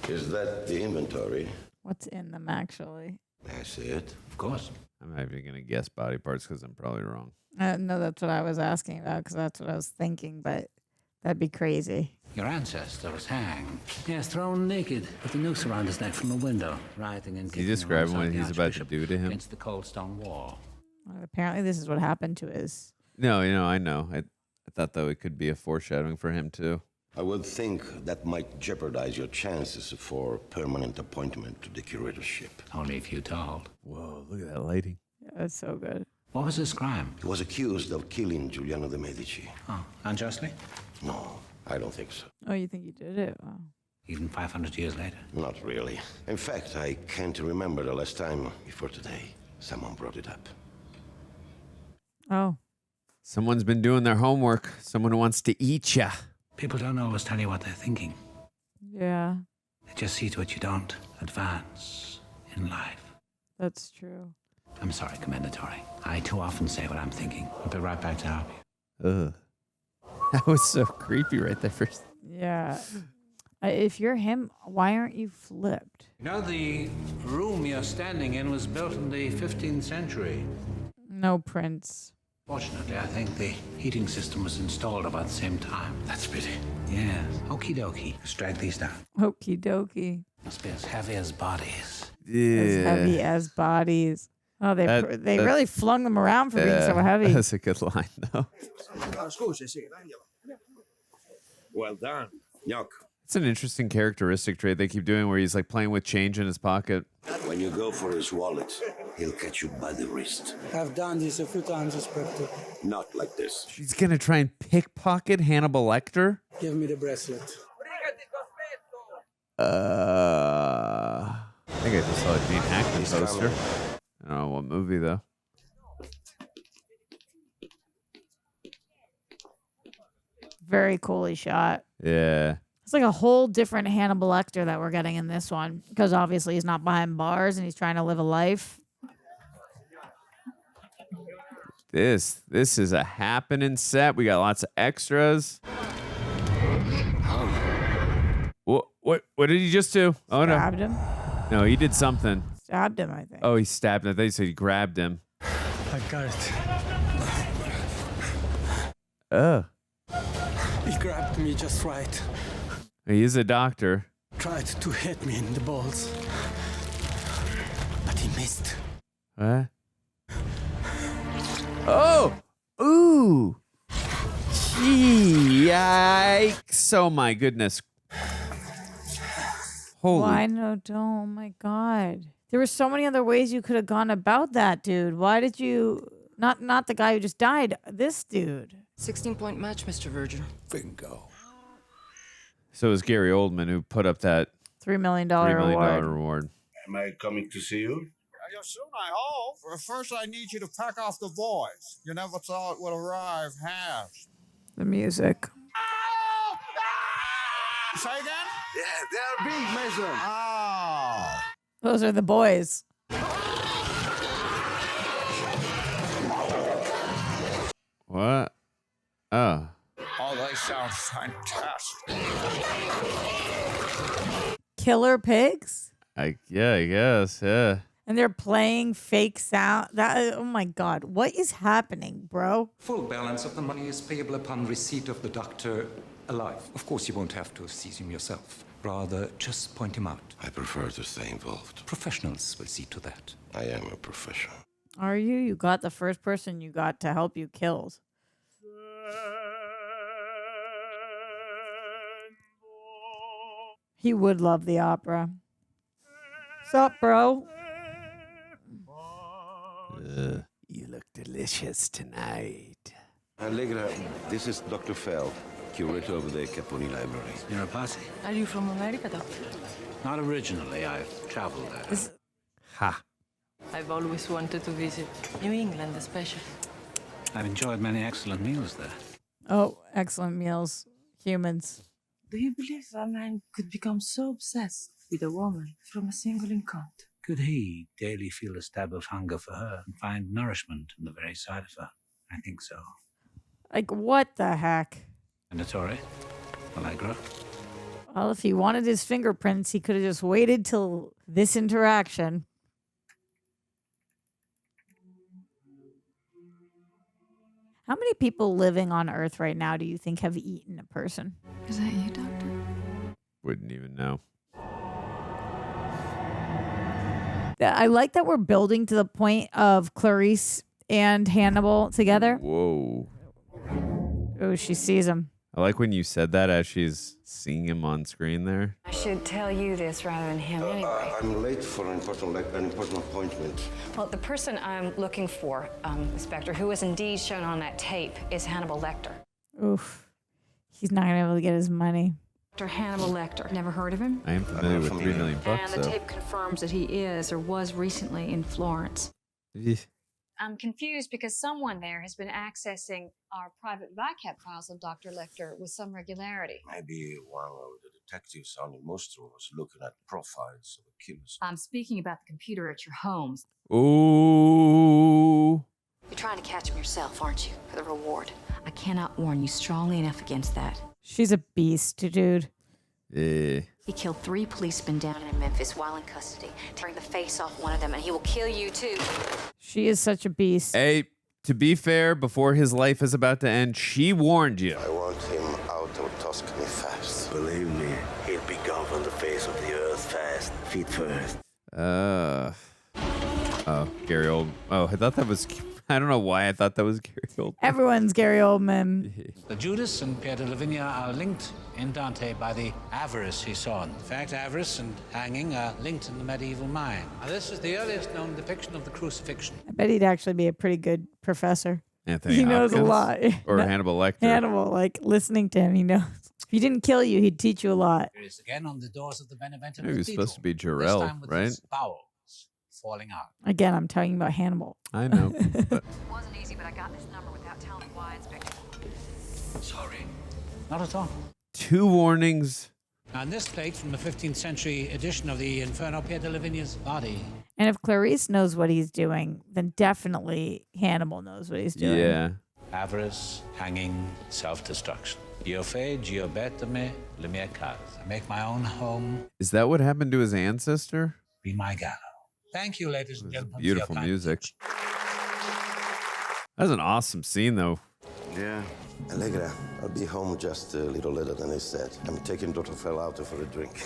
Is that the inventory? What's in them, actually? That's it. Of course. I'm not even going to guess body parts because I'm probably wrong. No, that's what I was asking about because that's what I was thinking, but that'd be crazy. Your ancestor was hanged. Yes, thrown naked with a noose around his neck from a window, writhing and Can you kicking describe alongside what the he's about to Archbishop do to him? against the cold stone wall. Well, apparently, this is what happened to his. No, I know. I thought though it could be a foreshadowing for him too. I would think that might jeopardize your chances for permanent appointment to the curatorship. Only if you told. Whoa, look at that lighting. Yeah, that's so good. What was his crime? He was accused of killing Giuliano de' Medici. Oh, unjustly? No, I don't think so. Oh, you think he did it? Wow. Even 500 years later? Not really. In fact, I can't remember the last time before today someone brought it up. Oh. Someone's been doing their homework. Someone who wants to eat ya. People don't always tell you what they're thinking. Yeah, They just see to it you don't advance in life. that's true. I'm sorry, Commendatory. I too often say what I'm thinking. I'll be right back to help you. Ugh. That was so creepy right there first. Yeah. If you're him, why aren't you flipped? You know, the room you're standing in was built in the 15th century. No, Prince. Fortunately, I think the heating system was installed about the same time. That's pity. Yeah. Okie dokie. Let's drag these down. Okie dokie. Must be as heavy as bodies. As heavy as bodies. Oh, they really flung them around for being so heavy. That's a good line, though. Well done. Knock. It's an interesting characteristic trait they keep doing where he's like playing with change in his pocket. When you go for his wallet, he'll catch you by the wrist. I've done this a few times, Inspector. Not like this. He's going to try and pickpocket Hannibal Lecter? Give me the bracelet. I think I just saw a Gene Hackman poster. I don't know what movie, though. Very coolly shot. Yeah. It's like a whole different Hannibal Lecter that we're getting in this one because obviously he's not behind bars and he's trying to live a life. This is a happening set. We got lots of extras. What did he just do? Oh, no. Stabbed him? No, he did something. Stabbed him, I think. Oh, he stabbed him. I thought he said he grabbed him. I got it. Oh. He grabbed me just right. He is a doctor. Tried to hit me in the balls. But he missed. What? Oh! Ooh! Gee, yikes. Oh, my goodness. Holy. Why no? Oh my God. There were so many other ways you could have gone about that, dude. Why did you... Not the guy who just died. This dude. 16-point match, Mr. Verger. Bingo. So it was Gary Oldman who put up that $3 million $3 million reward. reward. Am I coming to see you? Soon, I hope. But first, I need you to pack off the boys. You never thought would arrive half. The music. Say again? Yeah, they're big, Mason. Oh. Those are the boys. What? Oh. Oh, they sound fantastic. Killer pigs? I guess, yeah. And they're playing fake sound. Oh my God. What is happening, bro? Full balance of the money is payable upon receipt of the doctor alive. Of course, you won't have to seize him yourself. Rather, just point him out. I prefer to stay involved. Professionals will see to that. I am a professional. Are you? You got the first person you got to help you killed. He would love the opera. Sup, bro? You look delicious tonight. Allegra, this is Dr. Fell, curator of the Caponi Library. You're a posse? Are you from America, Doctor? Not originally. I've traveled there. Ha. I've always wanted to visit New England, especially. I've enjoyed many excellent meals there. Oh, excellent meals. Humans. Do you believe a man could become so obsessed with a woman from a single encounter? Could he daily feel a stab of hunger for her and find nourishment in the very sight of her? I think so. Like, what the heck? Mandatory. Allegra. Well, if he wanted his fingerprints, he could have just waited till this interaction. How many people living on Earth right now do you think have eaten a person? Is that you, Doctor? Wouldn't even know. I like that we're building to the point of Clarice and Hannibal together. Whoa. Oh, she sees him. I like when you said that as she's seeing him on screen there. I should tell you this rather than him anyway. I'm late for an important appointment. Well, the person I'm looking for, Inspector, who was indeed shown on that tape, is Hannibal Lecter. Oof. He's not going to be able to get his money. Dr. Hannibal Lecter. Never heard of him? I am familiar with $3 million. And the tape confirms that he is or was recently in Florence. I'm confused because someone there has been accessing our private VICAP files of Dr. Lecter with some regularity. Maybe one of the detectives on the monstrous was looking at profiles of the killers. I'm speaking about the computer at your homes. Ooh. You're trying to catch him yourself, aren't you, for the reward? I cannot warn you strongly enough against that. She's a beast, dude. Yeah. He killed 3 policemen down in Memphis while in custody, tearing the face off one of them, and he will kill you too. She is such a beast. Hey, to be fair, before his life is about to end, she warned you. I want him out of Tuscany fast. Believe me, he'll be gone from the face of the earth fast, feet first. Oh, Gary Oldman. Oh, I thought that was... I don't know why I thought that was Gary Oldman. Everyone's Gary Oldman. The Judas and Pierre de Lavinia are linked in Dante by the avarice he saw. In fact, avarice and hanging are linked in the medieval mind. Now, this is the earliest known depiction of the crucifixion. I bet he'd actually be a pretty good professor. Anthony He knows a Hopkins? lot. Or Hannibal Lecter. Hannibal, like listening to him, he knows. If he didn't kill you, he'd teach you a lot. Here is again on the doors of the Benevento Maybe he was Cathedral. supposed to be This Jarrell, time with right? his bowels falling out. Again, I'm talking about Hannibal. I know. But It wasn't easy, but I got this number without telling me why, Inspector. Sorry. Not at all. 2 warnings. And this plate from the 15th century edition of the Inferno Pierre de Lavinia's body. And if Clarice knows what he's doing, then definitely Hannibal knows what he's doing. Yeah. Avarice, hanging, self-destruction. Io fed, io betame, le mie case. I make my own home. Is that what happened to his ancestor? Be my gallows. Thank you, ladies and gentlemen. Beautiful for your kind music. That's an awesome scene, though. Yeah. Allegra, I'll be home just a little later than I said. I'm taking Dr. Fell for a drink.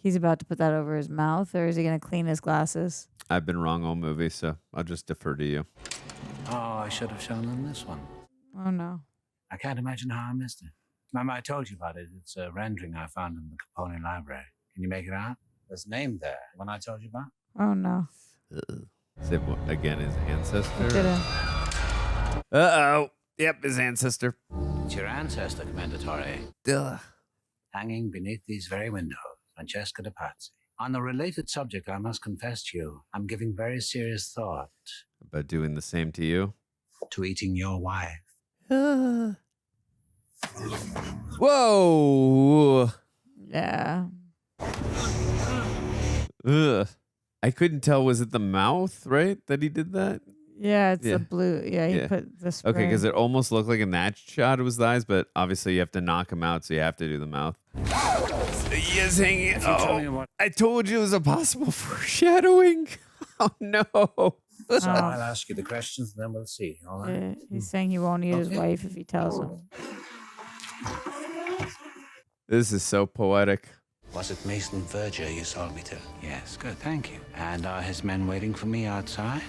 He's about to put that over his mouth, or is he going to clean his glasses? I've been wrong all movie, so I'll just defer to you. Oh, I should have shown them this one. Oh, no. I can't imagine how I missed it. Remember, I told you about it. It's a rendering I found in the Capone library. Can you make it out? There's a name there, the one I told you about. Oh, no. Is it, again, his ancestor? Didn't. Uh-oh. Yep, his ancestor. It's your ancestor, Commendatore. Duh. Hanging beneath these very windows, Francesca de Pazzi. On the related subject, I must confess to you, I'm giving very serious thought About doing the same to you? to eating your wife. Whoa! Yeah. Ugh. I couldn't tell. Was it the mouth, right, that he did that? Yeah, it's the blue. Yeah, he put the spray. Okay, because it almost looked like in that shot it was the eyes, but obviously you have to knock him out, so you have to do the mouth. He is hanging. Oh, I told you it was a possible foreshadowing. Oh, no. So I'll ask you the questions, and then we'll see. All right? Yeah, he's saying he won't eat his wife if he tells him. This is so poetic. Was it Mason Verger you sold me to? Yes, good, thank you. And are his men waiting for me outside?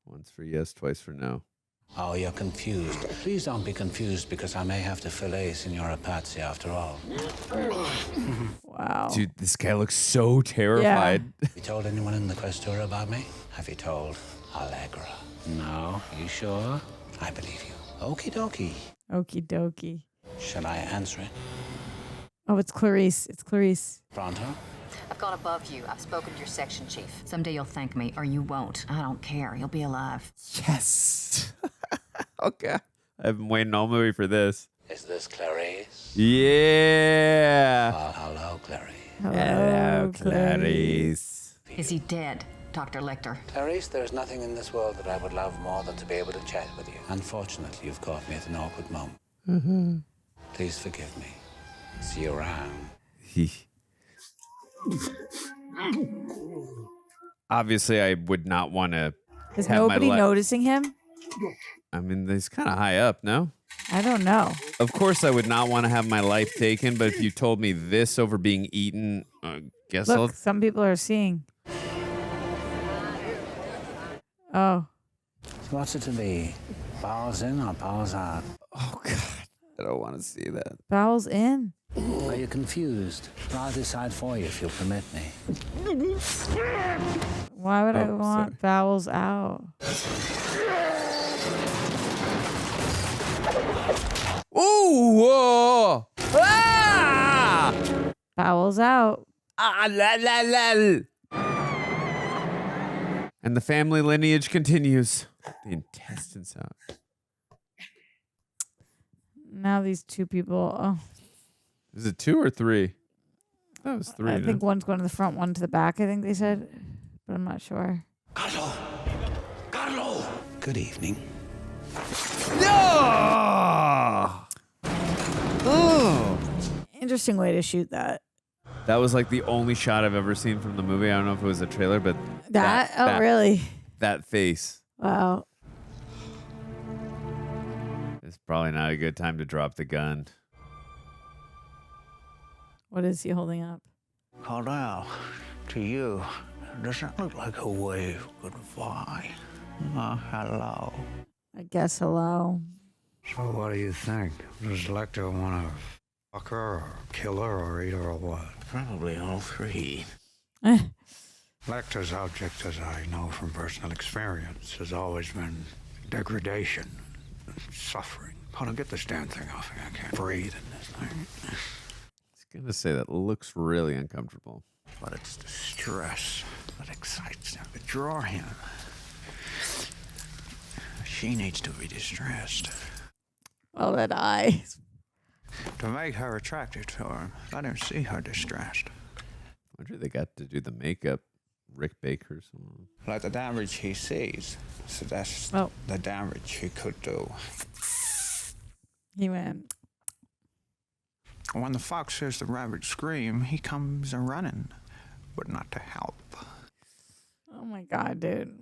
Once for yes, twice for no. Oh, you're confused. Please don't be confused, because I may have to fillet Signora Pazzi after all. Wow. Dude, this guy looks so terrified. Have you told anyone in the Questura about me? Have you told Allegra? No? You sure? I believe you. Okie dokie. Okie dokie. Should I answer it? Oh, it's Clarice. It's Clarice. Pronto? I've gone above you. I've spoken to your section chief. Someday you'll thank me, or you won't. I don't care. You'll be alive. Yes. Okay. I've been waiting all movie for this. Is this Clarice? Yeah. Well, hello, Clarice. Hello, Clarice. Is he dead, Dr. Lecter? Clarice, there's nothing in this world that I would love more than to be able to chat with you. Unfortunately, you've caught me at an awkward moment. Mm-hmm. Please forgive me. See you around. Obviously, I would not want to. Is nobody noticing him? I mean, he's kind of high up, no? I don't know. Of course, I would not want to have my life taken, but if you told me this over being eaten, guess I'll. Look, some people are seeing. Oh. So what's it to be? Bowels in or bowels out? Oh, God. I don't want to see that. Bowels in. Are you confused? I'll decide for you if you'll permit me. Why would I want bowels out? Ooh! Whoa! Ah! Bowels out. Ah! La la la! And the family lineage continues. The intestines out. Now these two people. Oh, Is it 2 or 3? That was 3. I think one's going to the front, one to the back. I think they said, but I'm not sure. Carlo! Good evening. No! Oh! Interesting way to shoot that. That was like the only shot I've ever seen from the movie. I don't know if it was a trailer, but Really? That face. Wow. It's probably not a good time to drop the gun. What is he holding up? Carl, to you, does that look like a wave goodbye? Hello. I guess hello. So what do you think? Does Lecter want to fuck her or kill her or eat her or what? Probably all three. Lecter's object, as I know from personal experience, has always been degradation and suffering. How to get this damn thing off me? I can't breathe in this thing. I was going to say that looks really uncomfortable. But it's the stress that excites him, to draw him. She needs to be distressed. Oh, that eye. To make her attracted to him, let him see her distressed. I wonder if they got to do the makeup. Rick Baker. Someone. Like the damage he sees. So that's the damage he could do. He went. When the fox hears the rabbit scream, he comes a-running, but not to help. Oh my God, dude.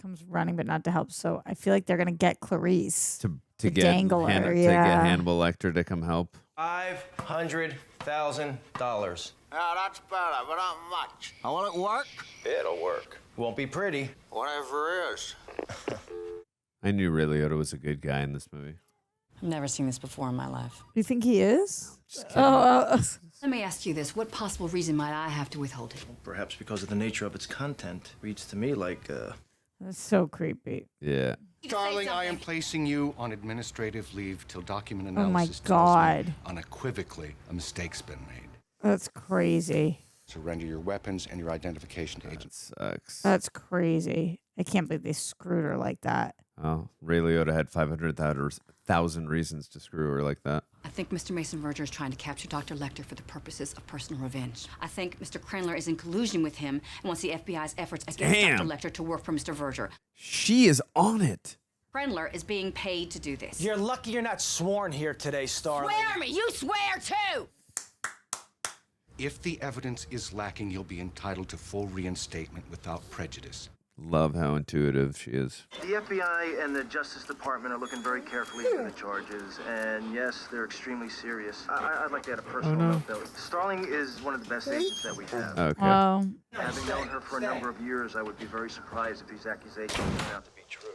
Comes running, but not to help. So I feel like they're going to get Clarice to get dangle her. to get Hannibal Lecter to come help. $500,000. Yeah, that's better, but not much. Will it work? It'll work. Won't be pretty. Whatever is. I knew Ray Liotta was a good guy in this movie. I've never seen this before in my life. You think he is? Let me ask you this. What possible reason might I have to withhold it? Perhaps because of the nature of its content. Reads to me like, That's so creepy. Yeah. Starling, I am placing you on administrative leave till document Oh my analysis God. tells me unequivocally a mistake's been made. That's crazy. Surrender your weapons and your identification to agent. Sucks. That's crazy. I can't believe they screwed her like that. Oh, Ray Liotta had 500,000 reasons to screw her like that. I think Mr. Mason Verger is trying to capture Dr. Lecter for the purposes of personal revenge. I think Mr. Krendler is in collusion with him and wants the FBI's efforts against Dr. Lecter to work for Mr. Verger. She is on it. Krendler is being paid to do this. You're lucky you're not sworn here today, Starling. Swear me! You swear too! If the evidence is lacking, you'll be entitled to full reinstatement without prejudice. Love how intuitive she is. the FBI and the Justice Department are looking very carefully into the charges, and yes, they're extremely serious. I'd like to add a personal note, though. Starling is one of the best agents that we have. Okay. Having known her for a number of years, I would be very surprised if these accusations turn out to be true.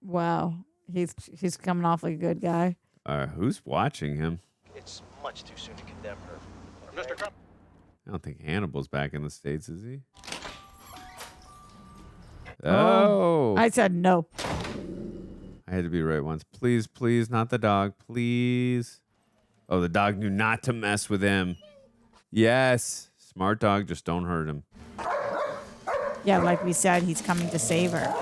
Wow. He's coming off like a good guy. Who's watching him? It's much too soon to condemn her. Mr. Cup. I don't think Hannibal's back in the States, is he? Oh. I said no. I had to be right once. Please, please, not the dog. Please. Oh, the dog knew not to mess with him. Yes. Smart dog, just don't hurt him. Yeah, like we said, he's coming to save her.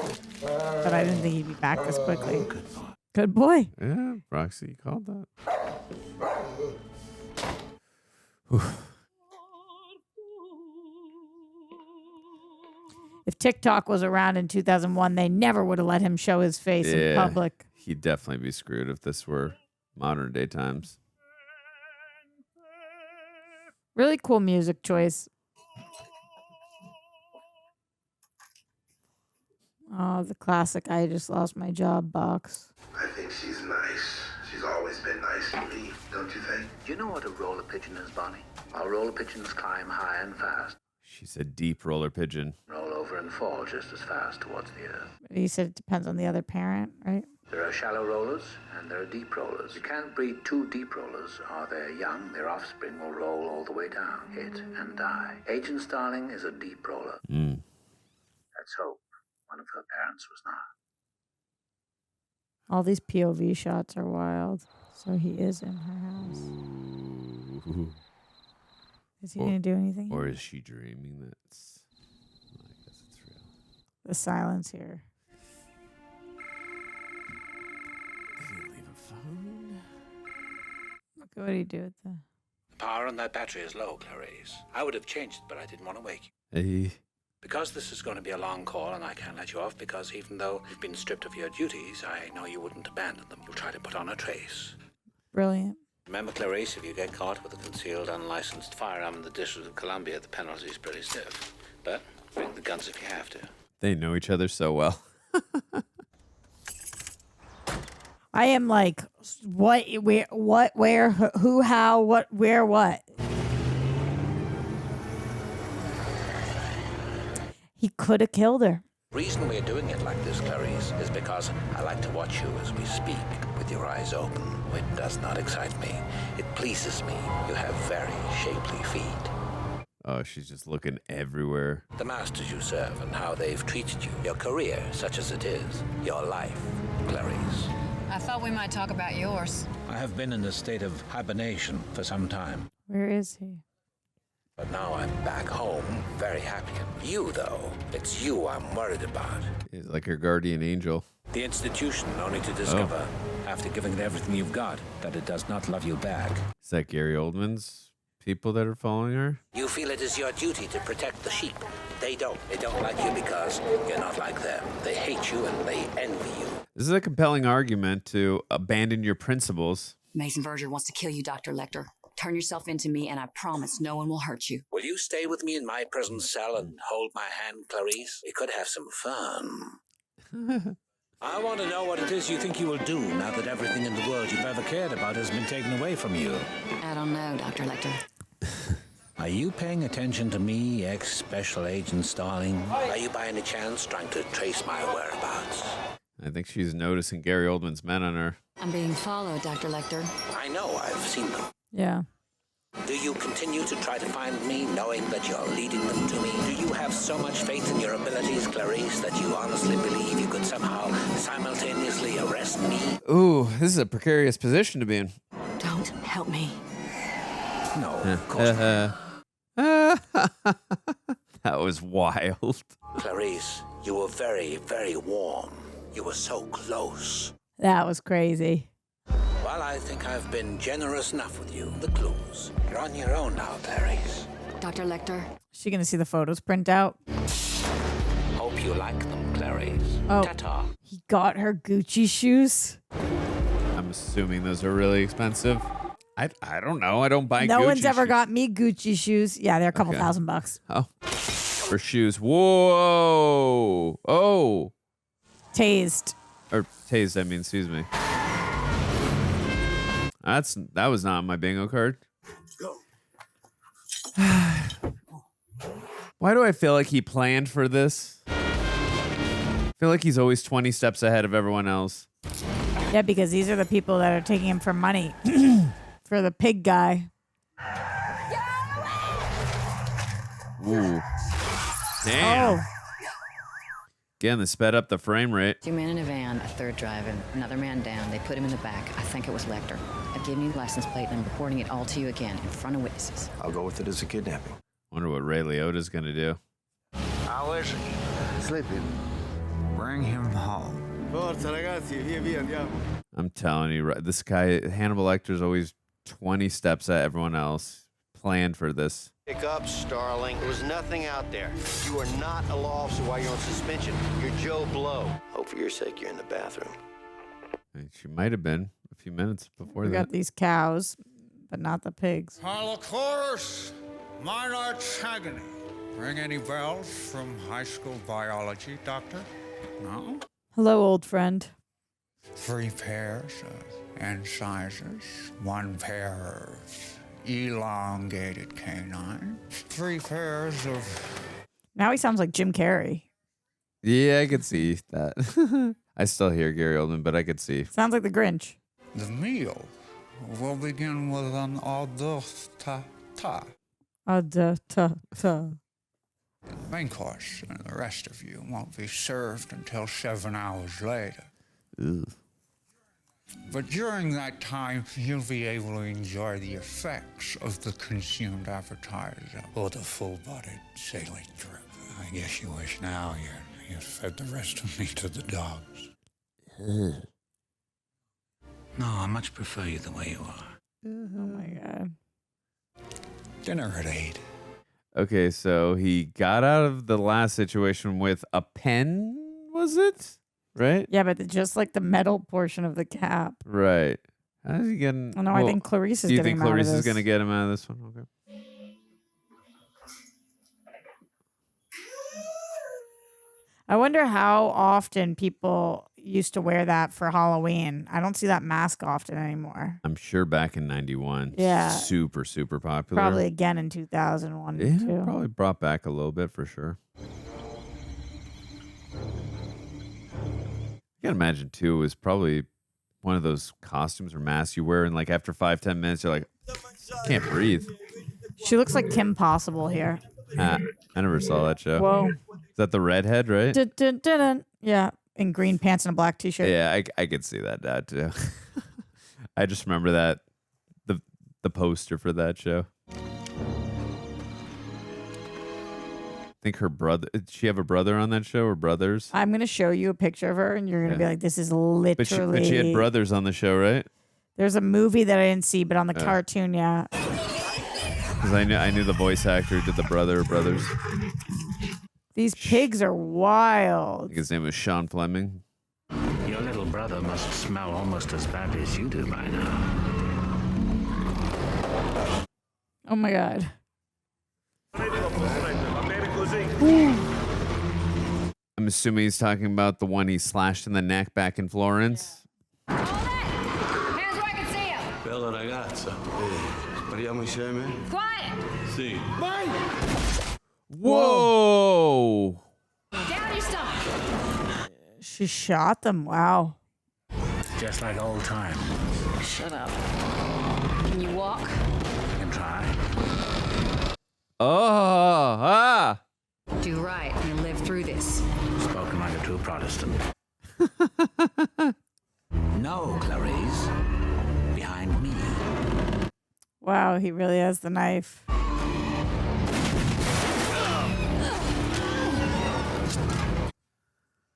But I didn't think he'd be back this quickly. Good boy. Yeah, Roxy, you called that. Whew. If TikTok was around in 2001, they never would have let him show his face in public. He'd definitely be screwed if this were modern day times. Really cool music choice. Oh, the classic I just lost my job box. I think she's nice. She's always been nice to me, don't you think? You know what a roller pigeon is, Bonnie? A roller pigeons climb high and fast. She said deep roller pigeon. Roll over and fall just as fast towards the earth. He said it depends on the other parent, right? There are shallow rollers and there are deep rollers. You can't breed two deep rollers, or they're young, their offspring will roll all the way down, hit and die. Agent Starling is a deep roller. Let's hope one of her parents was not. All these POV shots are wild. So he is in her house. Ooh. Is he going to do anything? Or is she dreaming that's... I guess it's real. The silence here. Did he leave a phone? Look at what he do with the... The power on that battery is low, Clarice. I would have changed it, but I didn't want to wake you. Hey. Because this is going to be a long call and I can't let you off because even though you've been stripped of your duties, I know you wouldn't abandon them. You'll try to put on a trace. Brilliant. Remember, Clarice, if you get caught with a concealed, unlicensed firearm in the District of Columbia, the penalty's pretty stiff. But bring the guns if you have to. They know each other so well. I am like, what, where, who, how, what, where, what? He could have killed her. The reason we're doing it like this, Clarice, is because I like to watch you as we speak with your eyes open. It does not excite me. It pleases me. You have very shapely feet. Oh, she's just looking everywhere. The masters you serve and how they've treated you. Your career, such as it is. Your life, Clarice. I thought we might talk about yours. I have been in a state of hibernation for some time. Where is he? But now I'm back home, very happy. You, though, it's you I'm worried about. He's like her guardian angel. The institution, only to discover, after giving it everything you've got, that it does not love you back. Is that Gary Oldman's people that are following her? You feel it is your duty to protect the sheep. They don't. They don't like you because you're not like them. They hate you and they envy you. This is a compelling argument to abandon your principles. Mason Verger wants to kill you, Dr. Lecter. Turn yourself into me, and I promise no one will hurt you. Will you stay with me in my prison cell and hold my hand, Clarice? We could have some fun. I want to know what it is you think you will do now that everything in the world you've ever cared about has been taken away from you. I don't know, Dr. Lecter. Are you paying attention to me, ex-Special Agent Starling? Are you by any chance trying to trace my whereabouts? I think she's noticing Gary Oldman's men on her. I'm being followed, Dr. Lecter. I know, I've seen them. Yeah. Do you continue to try to find me, knowing that you're leading them to me? Do you have so much faith in your abilities, Clarice, that you honestly believe you could somehow simultaneously arrest me? Ooh, this is a precarious position to be in. Don't help me. No, of course not. That was wild. Clarice, you were very, very warm. You were so close. That was crazy. Well, I think I've been generous enough with you. The clues. You're on your own now, Clarice. Dr. Lecter. Is she going to see the photos print out? Hope you like them, Clarice. Oh, Ta-ta. he got her Gucci shoes. I'm assuming those are really expensive. I don't know. I don't buy Gucci No one's ever shoes. got me Gucci shoes. Yeah, they're a couple $1,000. Oh. For shoes. Whoa. Oh. Tased. Or tased, I mean, excuse me. That was not on my bingo card. Why do I feel like he planned for this? I feel like he's always 20 steps ahead of everyone else. Yeah, because these are the people that are taking him for money. For the pig guy. Ooh. Damn. Oh. Again, they sped up the frame rate. 2 men in a van, a third driving, another man down. They put him in the back. I think it was Lecter. I've given you the license plate and I'm reporting it all to you again in front of witnesses. I'll go with it as a kidnapping. Wonder what Ray Liotta's gonna do. How is he? Sleeping. Bring him home. I'm telling you, this guy, Hannibal Lecter's always 20 steps at everyone else. Planned for this. Pick up, Starling. There was nothing out there. You are not a law officer while you're on suspension. You're Joe Blow. Hope for your sake you're in the bathroom. She might have been a few minutes before We that. got these cows, but not the pigs. Holocaust, Minarch agony. Ring any bells from high school biology, Doctor? No? Hello, old friend. 3 pairs of incisors, 1 pair of elongated canine, 3 pairs of... Now he sounds like Jim Carrey. Yeah, I could see that. I still hear Gary Oldman, but I could see. Sounds like the Grinch. The meal will begin with an ta. Ta. Main course, and the rest of you won't be served until 7 hours later. Ugh. But during that time, you'll be able to enjoy the effects of the consumed appetizer or the full-bodied saline drip. I guess you wish now you fed the rest of me to the dogs. No, I much prefer you the way you are. Oh my God. Dinner at 8. Okay, so he got out of the last situation with a pen, was it? Right? Yeah, but just like the metal portion of the cap. Right. How does he get in? Oh, no, I think Clarice is do you getting think him out of Clarice is this. going to get him out of this one? Okay. I wonder how often people used to wear that for Halloween. I don't see that mask often anymore. I'm sure back in 91. Yeah. Super, super popular. Probably again in 2001 Yeah, too. probably brought back a little bit for sure. I can imagine too, it was probably one of those costumes or masks you wear, and like after 5-10 minutes, you're like, can't breathe. She looks like Kim Possible here. I never saw that show. Whoa. Is that the redhead, right? Dun, dun, dun, dun. Yeah, in green pants and a black t-shirt. Yeah, I could see that too. I just remember that the poster for that show. I think her brother. Did she have a brother on that show or brothers? I'm gonna show you a picture of her, and you're gonna be like, "This is literally." But she had brothers on the show, right? There's a movie that I didn't see, but on the cartoon, yeah. Because I knew the voice actor who did the brother or brothers. These pigs are I wild. think his name was Sean Fleming. Your little brother must smell almost as badly as you do by now. Oh my God. I'm assuming he's talking about the one he slashed in the neck back in Florence. Hands where I can see him. Bella ragazza. Spariamo insieme? Quiet. Sì. Whoa! Down your stomach. She shot them. Wow. Just like old times. Shut up. Can you walk? I can try. Do right and live through this. Spoken like a true Protestant. No, Clarice. Behind me. Wow, he really has the knife.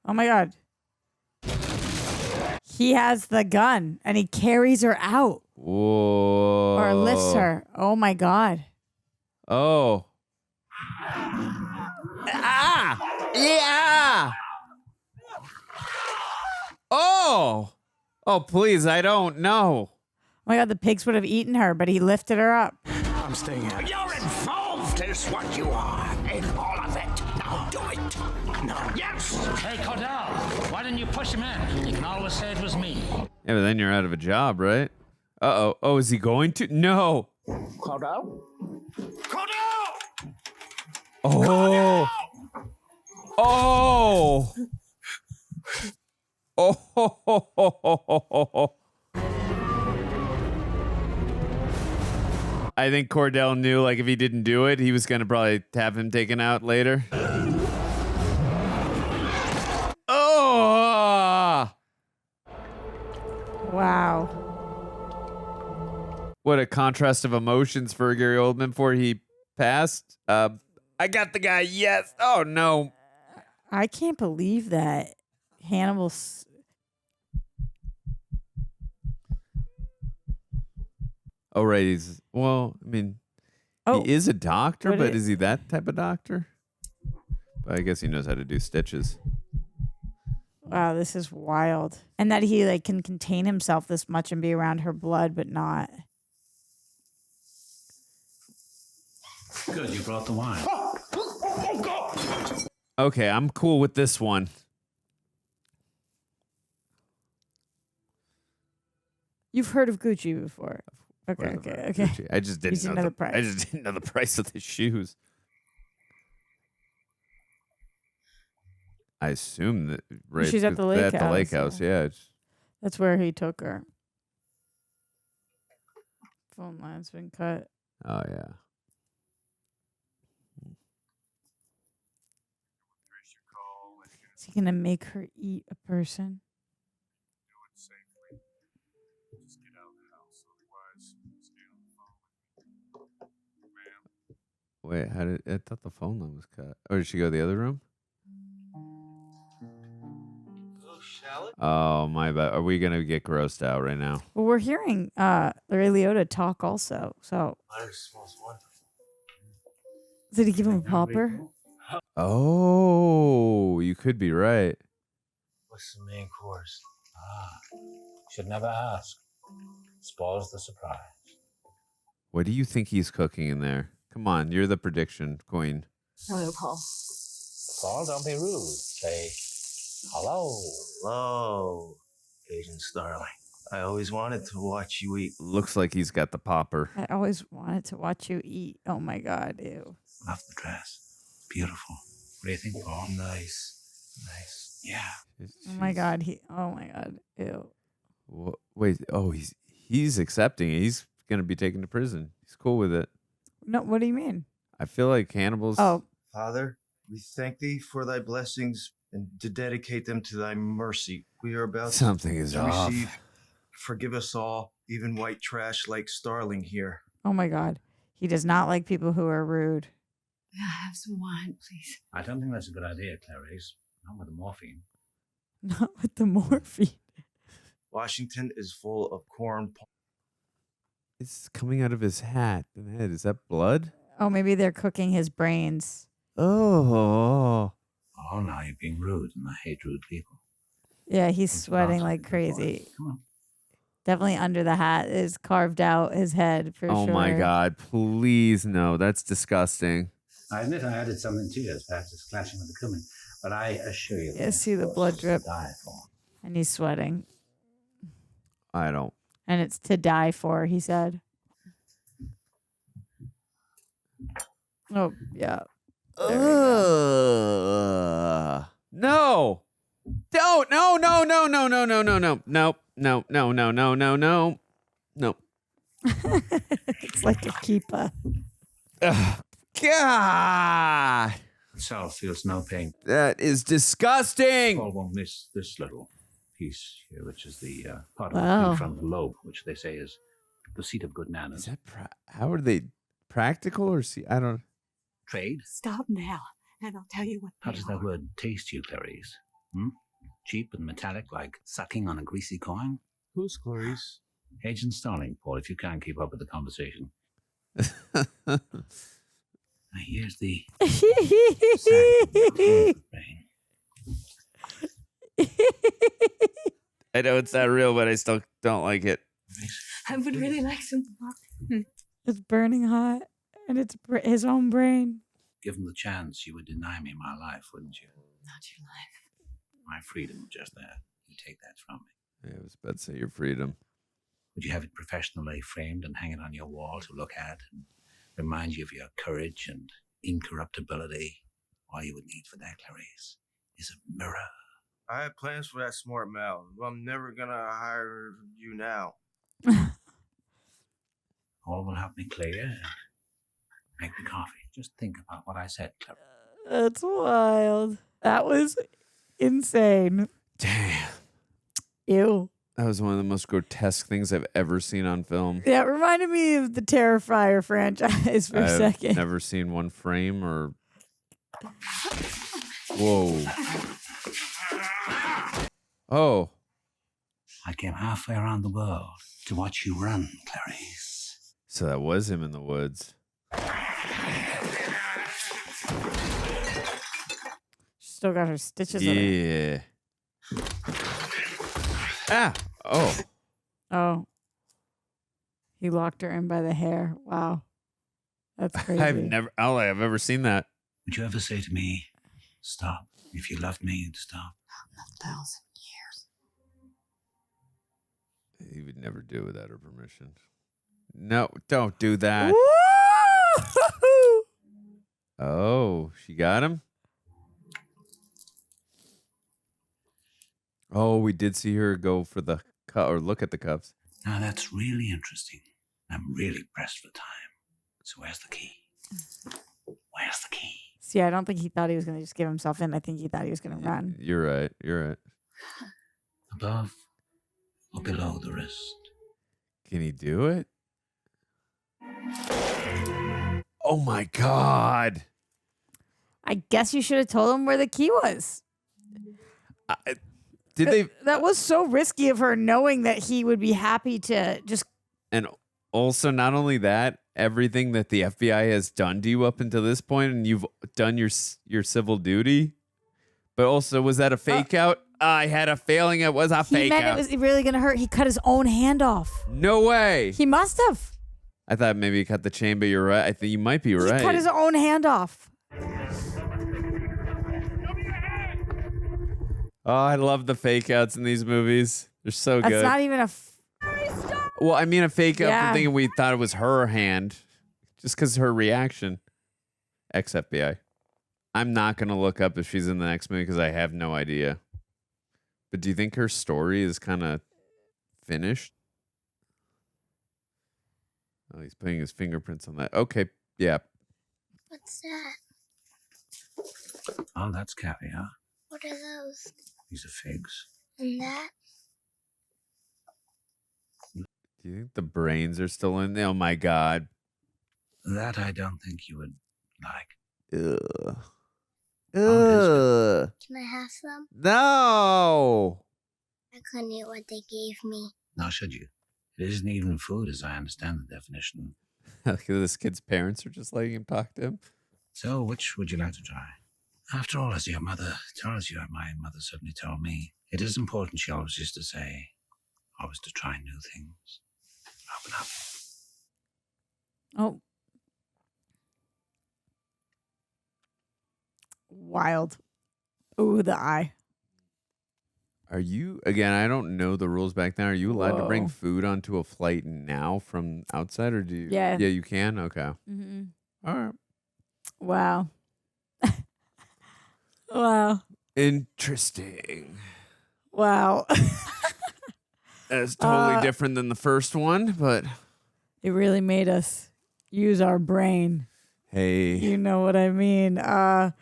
Oh my God. He has the gun and he carries her out. Whoa. Or lifts her. Oh my God. Oh. Yeah. Oh. Oh, please, I don't know. Oh my God, the pigs would have eaten her, but he lifted her up. I'm staying here. You're involved, is what you are, in all of it. Now do it. No. Yes. Hey, Cordell, why didn't you push him in? You can always say it was me. Yeah, but then you're out of a job, right? Uh-oh. Oh, is he going to? No. Cordell? Oh. Oh. Oh. I think Cordell knew, like, if he didn't do it, he was going to probably have him taken out later. Oh! Wow. What a contrast of emotions for Gary Oldman before he passed. I got the guy, yes. Oh, no. I can't believe that Hannibal. Oh, right. He's, well, I mean, Oh, he is a doctor, what but is- is he that type of doctor? But I guess he knows how to do stitches. Wow, this is wild. And that he like can contain himself this much and be around her blood, but not. Good, you brought the wine. Okay, I'm cool with this one. You've heard of Gucci before. Okay. I just didn't You know know the the price. I just didn't know the price of the shoes. I assume that She's at the lake house. house, Yeah. That's where he took her. Phone line's been cut. Oh yeah. Is he gonna make her eat a person? Wait, I thought the phone line was cut. Or did she go to the other room? Oh, my bad. Are we going to get grossed out right now? Well, we're hearing Ray Liotta talk also. So did he give him a popper? Oh, you could be right. What's the main course? Should never ask. Spoils the surprise. What do you think he's cooking in there? Come on, you're the prediction queen. Hello, Paul. Paul, don't be rude. Say hello. Hello, Agent Starling. I always wanted to watch you eat. Looks like he's got the popper. I always wanted to watch you eat. Oh my God, ew. Love the dress. Beautiful. What do you think, Paul? Nice. Yeah. Oh my God, ew. Wait, he's accepting it. He's going to be taken to prison. He's cool with it. No, what do you mean? I feel like Hannibal's... Oh. Father, we thank thee for thy blessings and to dedicate them to thy mercy. We are about Something is to off. receive. Forgive us all, even white trash like Starling here. Oh my God. He does not like people who are rude. May I have some wine, please? I don't think that's a good idea, Clarice. Not with the morphine. Not with the morphine. Washington is full of corn. It's coming out of his hat and head. Is that blood? Oh, maybe they're cooking his brains. Oh. Oh, now you're being rude, and I hate rude people. Yeah, he's sweating like crazy. Come on. Definitely under the hat is carved out his head for sure. Oh my God, please no. That's disgusting. I admit I added something to it, perhaps it's clashing with the cumin, but I assure you. Yeah, see the blood drip. Die for. And he's sweating. I don't. And it's to die for, he said. Oh, yeah. No. Don't. No. It's like a keeper. God. Itself feels no pain. That is disgusting. Paul won't miss this little piece here, which is the part of Wow. the front lobe, which they say is the seat of good manners. Is that how are they practical or see? I don't. Trade? Stop now, and I'll tell you what. How does that word taste to you, Clarice? Cheap and metallic, like sucking on a greasy coin? Who's Clarice? Agent Starling, Paul, if you can't keep up with the conversation. Now here's the I know it's not real, but I still don't like it. I would really like some. It's burning hot, and it's his own brain. Given the chance, you would deny me my life, wouldn't you? Not your life. My freedom, just that. You take that from me. Yeah, I was about to say your freedom. Would you have it professionally framed and hang it on your wall to look at and remind you of your courage and incorruptibility? All you would need for that, Clarice, is a mirror. I have plans for that smart mouth. I'm never gonna hire you now. All will help me clear and make the coffee. Just think about what I said, Clarice. That's wild. That was insane. Damn. Ew. That was one of the most grotesque things I've ever seen on film. Yeah, it reminded me of the Terrifier franchise for a second. I've never seen one frame or... Whoa. Oh. I came halfway around the world to watch you run, Clarice. So that was him in the woods. Still got her stitches on her. Yeah. Ah. Oh. Oh. He locked her in by the hair. Wow. That's crazy. I've never seen that. Would you ever say to me, stop? If you loved me, you'd stop. 1,000 years. He would never do it without her permission. No, don't do that. Oh, she got him? Oh, we did see her go for the or look at the cuffs. Now that's really interesting. I'm really pressed for time. So where's the key? Where's the key? See, I don't think he thought he was going to just give himself in. I think he thought he was going to run. You're right. You're right. Above or below the wrist? Can he do it? Oh my God. I guess you should have told him where the key was. Did they? That was so risky of her, knowing that he would be happy to just. And also, not only that, everything that the FBI has done to you up until this point, and you've done your civil duty. But also, was that a fake out? I had a feeling it was a fake out. It was really going to hurt. He cut his own hand off. No way. He must have. I thought maybe he cut the chain, but you're right. I think you might be right. He cut his own hand off. Oh, I love the fake outs in these movies. They're so good. That's not even a. Well, I mean a fake out Yeah. for thinking we thought it was her hand, just because her reaction. Ex-FBI. I'm not going to look up if she's in the next movie because I have no idea. But do you think her story is kind of finished? Oh, he's putting his fingerprints on that. Okay, yeah. What's that? Oh, that's caviar. What are those? These are figs. And that? Do you think the brains are still in there? Oh my God. That I don't think you would like. Ugh. Ugh. Can I have some? No. I couldn't eat what they gave me. Now, should you? It isn't even food, as I understand the definition. Look at this kid's parents are just letting him talk to him. So, which would you like to try? After all, as your mother tells you, my mother certainly told me, it is important, she always used to say, always to try new things. Open up. Oh. Wild. Ooh, the eye. Are you, again, I don't know the rules back then. Are you allowed to bring Whoa. food onto a flight now from outside, or do you? Yeah. Yeah, you can? Okay. Mm-hmm. All right. Wow. Wow. Interesting. Wow. That's totally different than the first one, but. It really made us use our brain. Hey. You know what I mean? I'm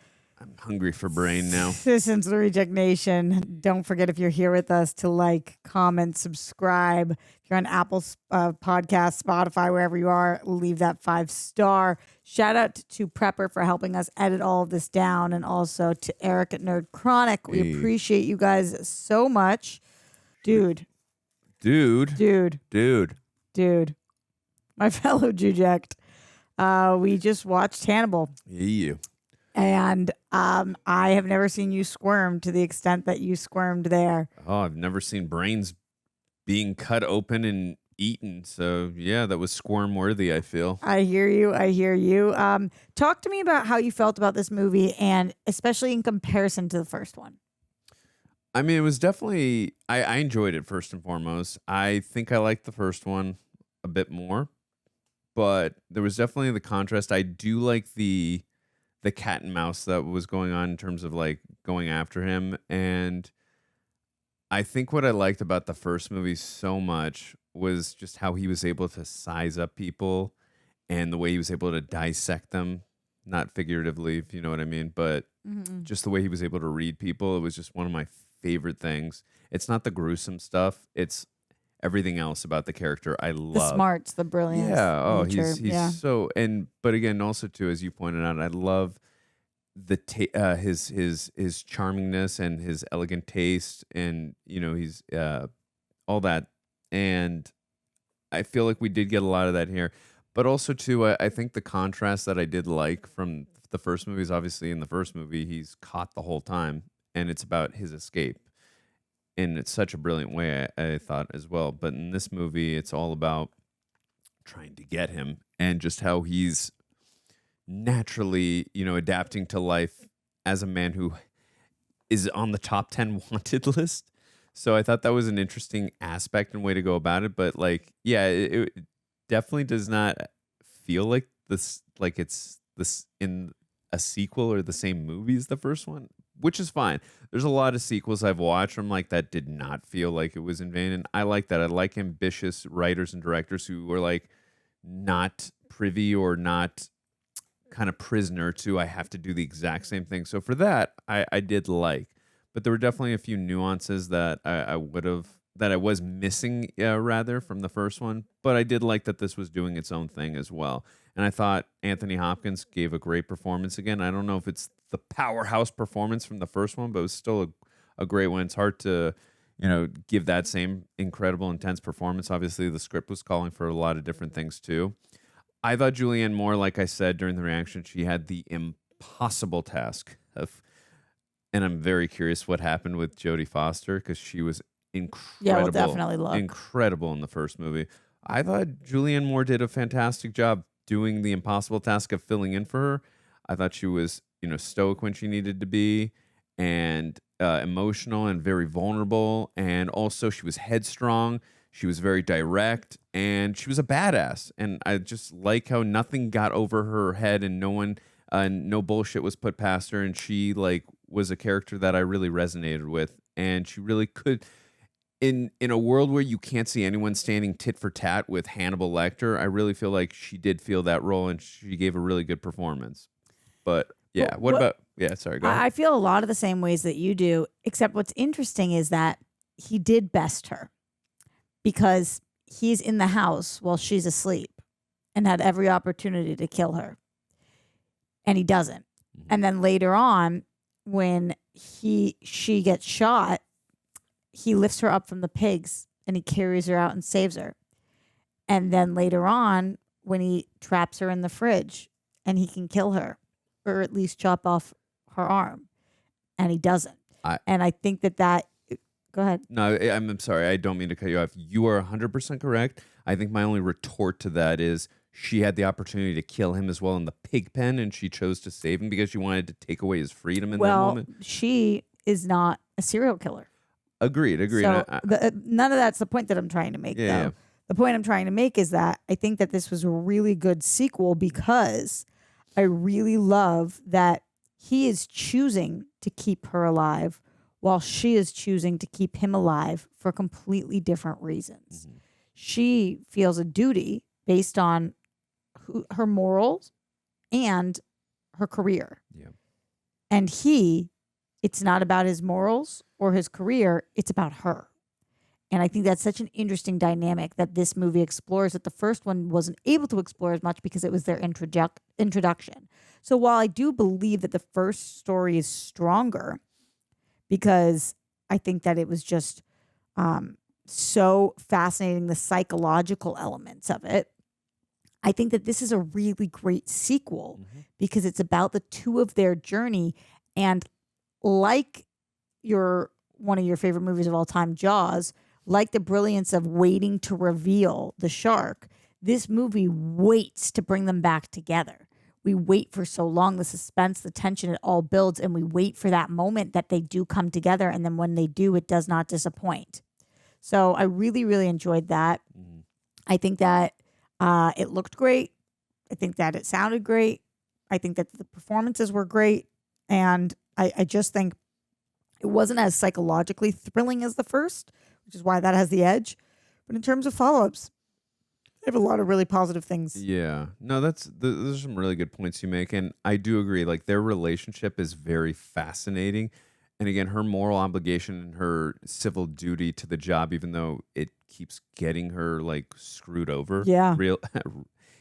hungry for brain now. Citizens of the Reject Nation, don't forget, if you're here with us, to like, comment, subscribe. If you're on Apple Podcasts, Spotify, wherever you are, leave that 5-star. Shout out to Prepper for helping us edit all of this down, and also to Eric at Nerd Chronic. We Hey. appreciate you guys so much. Dude. My fellow Juject. We just watched Hannibal. Yeah. And I have never seen you squirm to the extent that you squirmed there. Oh, I've never seen brains being cut open and eaten. So, yeah, that was squirm worthy, I feel. I hear you. Talk to me about how you felt about this movie, and especially in comparison to the first one. I mean, it was definitely, I enjoyed it first and foremost. I think I liked the first one a bit more, but there was definitely the contrast. I do like the cat and mouse that was going on in terms of like going after him. And I think what I liked about the first movie so much was just how he was able to size up people and the way he was able to dissect them, not figuratively, if you know what I mean, but just the way he was able to read people. It was just one of my favorite things. It's not the gruesome stuff. It's everything else about the character I love. The smarts, the brilliance. Yeah. Oh, nature. he's so, but again, also too, as you pointed out, I love the his charmingness and his elegant taste, and he's all that, and I feel like we did get a lot of that here. But also too, I think the contrast that I did like from the first movie is obviously in the first movie he's caught the whole time, and it's about his escape. And it's such a brilliant way, I thought, as well. But in this movie, it's all about trying to get him and just how he's naturally, adapting to life as a man who is on the top 10 wanted list. So I thought that was an interesting aspect and way to go about it. But it definitely does not feel like this, like it's this in a sequel or the same movie as the first one, which is fine. There's a lot of sequels I've watched from like that did not feel like it was in vain, and I like that. I like ambitious writers and directors who are like not privy or not kind of prisoner to I have to do the exact same thing. So for that, I did like, but there were definitely a few nuances that I was missing rather from the first one. But I did like that this was doing its own thing as well. And I thought Anthony Hopkins gave a great performance again. I don't know if it's the powerhouse performance from the first one, but it was still a great one. It's hard to, give that same incredible, intense performance. Obviously, the script was calling for a lot of different things too. I thought Julianne Moore, like I said during the reaction, she had the impossible task of, and I'm very curious what happened with Jodie Foster because she was incredible. Yeah, we'll definitely look. Incredible in the first movie. I thought Julianne Moore did a fantastic job doing the impossible task of filling in for her. I thought she was, stoic when she needed to be, and emotional and very vulnerable, and also she was headstrong. She was very direct, and she was a badass. And I just like how nothing got over her head, and no bullshit was put past her. And she was a character that I really resonated with, and she really could. In a world where you can't see anyone standing tit for tat with Hannibal Lecter, I really feel like she did feel that role, and she gave a really good performance. But yeah, what about? Yeah, sorry. Go ahead. I feel a lot of the same ways that you do, except what's interesting is that he did best her. Because he's in the house while she's asleep and had every opportunity to kill her. And he doesn't. And then later on, when she gets shot, he lifts her up from the pigs and he carries her out and saves her. And then later on, when he traps her in the fridge and he can kill her or at least chop off her arm, and he doesn't. And I think that go ahead. No, I'm sorry. I don't mean to cut you off. You are 100% correct. I think my only retort to that is she had the opportunity to kill him as well in the pig pen, and she chose to save him because she wanted to take away his freedom in that moment. She is not a serial killer. Agreed. So none of that's the point that I'm trying to make, though. Yeah. The point I'm trying to make is that I think that this was a really good sequel because I really love that he is choosing to keep her alive while she is choosing to keep him alive for completely different reasons. Mm-hmm. She feels a duty based on her morals and her career. Yeah. And it's not about his morals or his career, it's about her. And I think that's such an interesting dynamic that this movie explores that the first one wasn't able to explore as much because it was their introduction. So while I do believe that the first story is stronger, because I think that it was just so fascinating, the psychological elements of it. I think that this is a really great sequel because it's about the two of their journey. And like one of your favorite movies of all time, Jaws, like the brilliance of waiting to reveal the shark, this movie waits to bring them back together. We wait for so long, the suspense, the tension, it all builds, and we wait for that moment that they do come together. And then when they do, it does not disappoint. So I really, really enjoyed that. I think that it looked great. I think that it sounded great. I think that the performances were great. And I just think it wasn't as psychologically thrilling as the first, which is why that has the edge. But in terms of follow-ups, I have a lot of really positive things. Yeah. No, those are some really good points you make. And I do agree. Like, their relationship is very fascinating. And again, her moral obligation and her civil duty to the job, even though it keeps getting her screwed over. Yeah.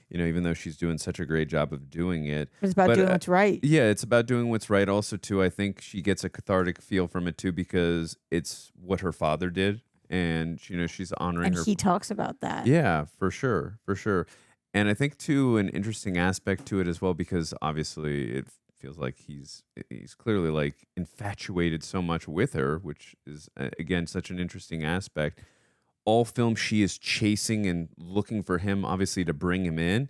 Even though she's doing such a great job of doing it. It's about doing what's right. Yeah, it's about doing what's right. Also, too, I think she gets a cathartic feel from it, too, because it's what her father did. And, she's honoring her. And he talks about that. Yeah, for sure. For sure. And I think, too, an interesting aspect to it as well, because obviously it feels like he's clearly infatuated so much with her, which is, again, such an interesting aspect. All film, she is chasing and looking for him, obviously, to bring him in.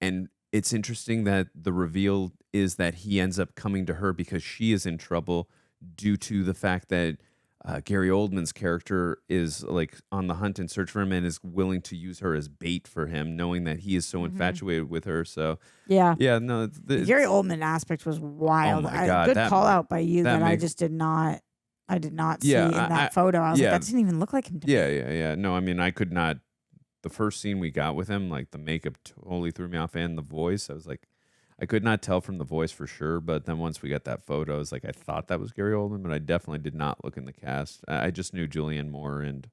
And it's interesting that the reveal is that he ends up coming to her because she is in trouble due to the fact that Gary Oldman's character is like on the hunt and search for him and is willing to use her as bait for him, knowing that he is so infatuated with her. So Yeah. No, The Gary Oldman aspect was wild. Oh my God, Good that call ma- out by you that that I makes- just did not. I did not see Yeah, in that photo. I was like, that doesn't even look like him to me. Yeah. No, I mean, I could not. The first scene we got with him, like the makeup totally threw me off, and the voice. I was like, I could not tell from the voice for sure. But then once we got that photo, I was like, I thought that was Gary Oldman, but I definitely did not look in the cast. I just knew Julianne Moore and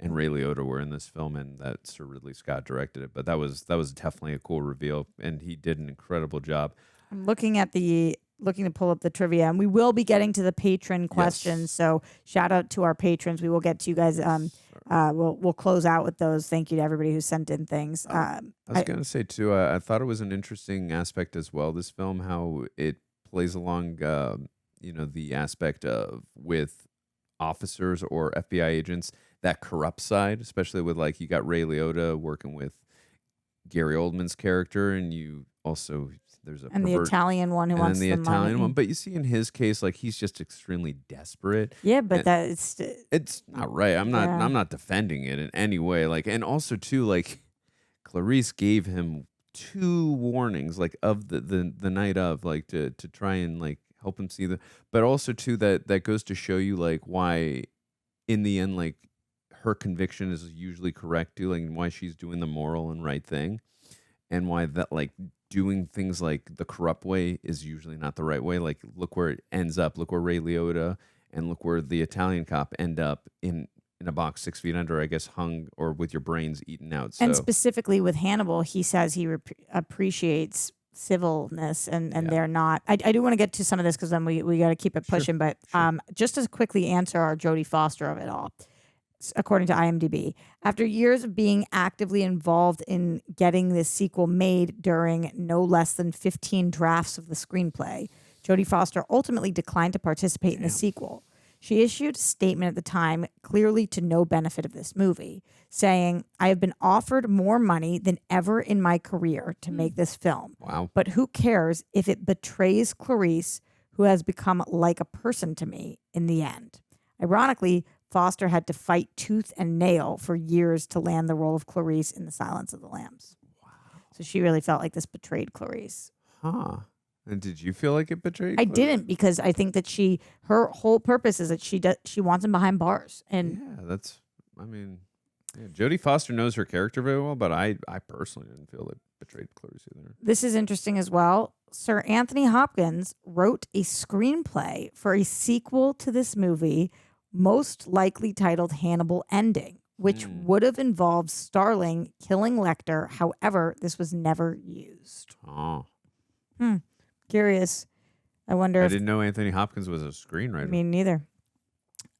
Ray Liotta were in this film, and that Sir Ridley Scott directed it. But that was definitely a cool reveal, and he did an incredible job. I'm looking to pull up the trivia, and we will be getting to the patron questions. So shout out to our patrons. We will get to you guys. We'll close out with those. Thank you to everybody who sent in things. I was going to say, too, I thought it was an interesting aspect as well, this film, how it plays along, the aspect of with officers or FBI agents, that corrupt side, especially with, like, you got Ray Liotta working with Gary Oldman's character, and you also... There's a and the Italian one who and wants then the Italian money. one, but you see in his case, like he's just extremely desperate. Yeah, but And it's not right. I'm not defending it in any way. Like, and also too, like Clarice gave him 2 warnings, like of the night of, like to try and like help him see but also too that goes to show you like why, in the end, like her conviction is usually correct too, like why she's doing the moral and right thing, and why that like. Doing things like the corrupt way is usually not the right way. Like, look where it ends up. Look where Ray Liotta and look where the Italian cop end up in a box 6 feet under, I guess, hung or with your brains eaten out. So. And specifically with Hannibal, he says he appreciates civilness, and they're not. I do want to get to some of this because then we got to keep it pushing. But just to quickly answer our Jodie Foster of it all. According to IMDb, after years of being actively involved in getting this sequel made during no less than 15 drafts of the screenplay, Jodie Foster ultimately declined to participate in the sequel. She issued a statement at the time, clearly to no benefit of this movie, saying, "I have been offered more money than ever in my career to make this film. Wow. But who cares if it betrays Clarice, who has become like a person to me in the end?" Ironically, Foster had to fight tooth and nail for years to land the role of Clarice in The Silence of the Lambs. Wow. So she really felt like this betrayed Clarice. Huh. And did you feel like it betrayed I Clarice? didn't, because I think that her whole purpose is that she wants him behind bars. And Jodie Foster knows her character very well, but I personally didn't feel it betrayed Clarice either. This is interesting as well. Sir Anthony Hopkins wrote a screenplay for a sequel to this movie, most likely titled Hannibal Ending, which would have involved Starling killing Lecter. However, this was never used. Oh. Curious. I wonder I if... didn't know Anthony Hopkins was a screenwriter. Me neither.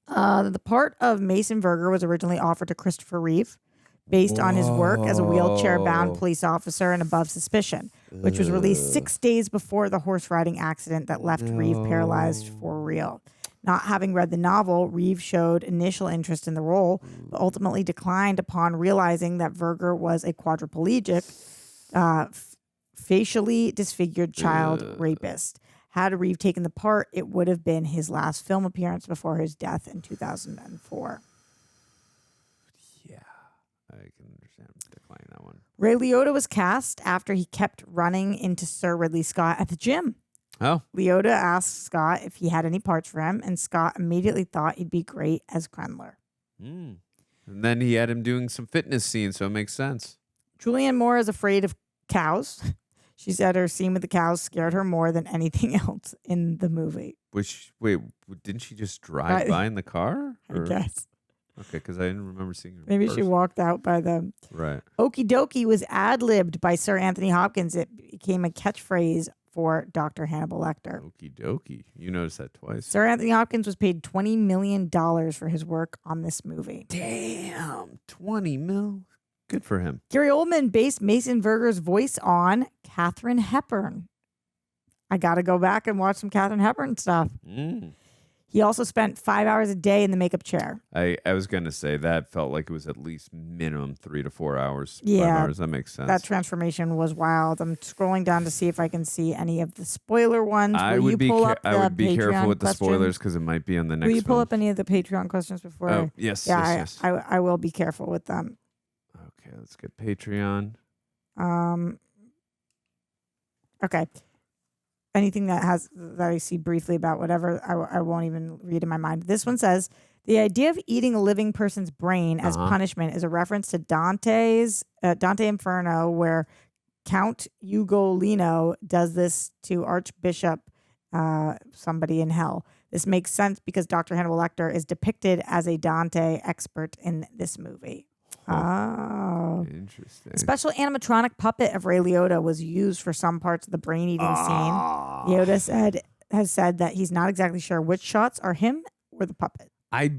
The part of Mason Verger was originally offered to Christopher Reeve based on his work as a wheelchair-bound police officer in Above Suspicion, which was released 6 days before the horse riding accident that left Reeve paralyzed for real. Not having read the novel, Reeve showed initial interest in the role, but ultimately declined upon realizing that Verger was a quadriplegic, facially disfigured child rapist. Had Reeve taken the part, it would have been his last film appearance before his death in 2004. Yeah, I can understand declining that one. Ray Liotta was cast after he kept running into Sir Ridley Scott at the gym. Oh. Liotta asked Scott if he had any parts for him, and Scott immediately thought he'd be great as Krendler. And then he had him doing some fitness scenes, so it makes sense. Julianne Moore is afraid of cows. She said her scene with the cows scared her more than anything else in the movie. Wait, didn't she just drive by in the car? I guess. Okay, because I didn't remember seeing her. Maybe she walked out by them. Right. Okie dokie was ad-libbed by Sir Anthony Hopkins. It became a catchphrase for Dr. Hannibal Lecter. Okie dokie. You noticed that twice. Sir Anthony Hopkins was paid $20 million for his work on this movie. Damn, 20 mil. Good for him. Gary Oldman based Mason Verger's voice on Katharine Hepburn. I got to go back and watch some Katharine Hepburn stuff. He also spent 5 hours a day in the makeup chair. I was going to say that felt like it was at least minimum 3 to 4 hours. Yeah, 5 hours. That makes sense. That transformation was wild. I'm scrolling down to see if I can see any of the spoiler ones. I would be careful with the spoilers because it might be on the next. Will you pull film. up any of the Patreon questions before? Oh, yes. I will be careful with them. Okay, let's get Patreon. Okay. Anything that I see briefly about whatever, I won't even read in my mind. This one says, the idea of eating a living person's brain as punishment is a reference to Dante's Dante Inferno, where Count Ugolino does this to Archbishop somebody in hell. This makes sense because Dr. Hannibal Lecter is depicted as a Dante expert in this movie. Oh, interesting. A special animatronic puppet of Ray Liotta was used for some parts of the brain eating scene. Liotta has said that he's not exactly sure which shots are him or the puppet. I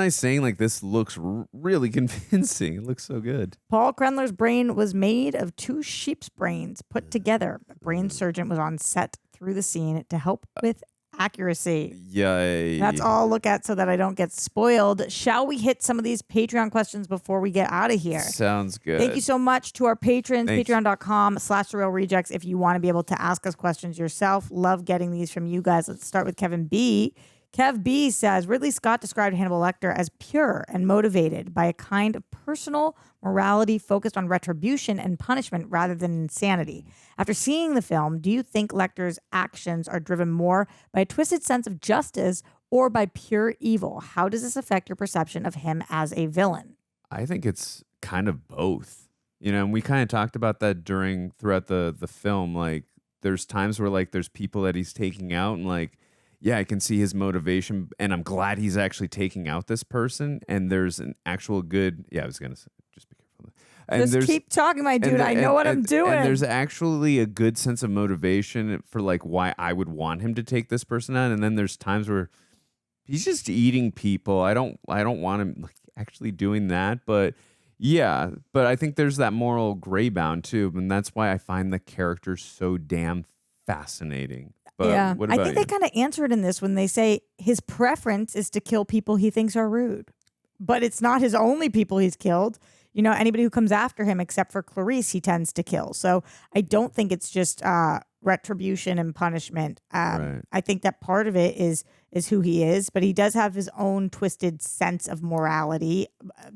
saying like this looks really convincing. It looks so good. Paul Krendler's brain was made of 2 sheep's brains put together. A brain surgeon was on set through the scene to help with accuracy. Yay. That's all I'll look at so that I don't get spoiled. Shall we hit some of these Patreon questions before we get out of here? Sounds good. Thank you so much to our patrons, patreon.com/therealrejects if you want to be able to ask us questions yourself. Love getting these from you guys. Let's start with Kevin B. Kev B says, Ridley Scott described Hannibal Lecter as pure and motivated by a kind of personal morality focused on retribution and punishment rather than insanity. After seeing the film, do you think Lecter's actions are driven more by a twisted sense of justice or by pure evil? How does this affect your perception of him as a villain? I think it's kind of both. And we kind of talked about that throughout the film. Like, there's times where like there's people that he's taking out and like, yeah, I can see his motivation, and I'm glad he's actually taking out this person. And there's an actual good. Yeah, I was gonna say, just be careful. And just keep talking, my dude. I know what I'm doing. And there's actually a good sense of motivation for like why I would want him to take this person out. And then there's times where he's just eating people. I don't want him like actually doing that, but yeah. But I think there's that moral gray bound too, and that's why I find the character so damn fascinating. But yeah, what I about think they kind of answered in this when they say his preference is to kill people he thinks are rude, but it's not his only people he's killed. Anybody who comes after him, except for Clarice, he tends to kill. So I don't think it's just retribution and punishment. Right. I think that part of it is who he is, but he does have his own twisted sense of morality,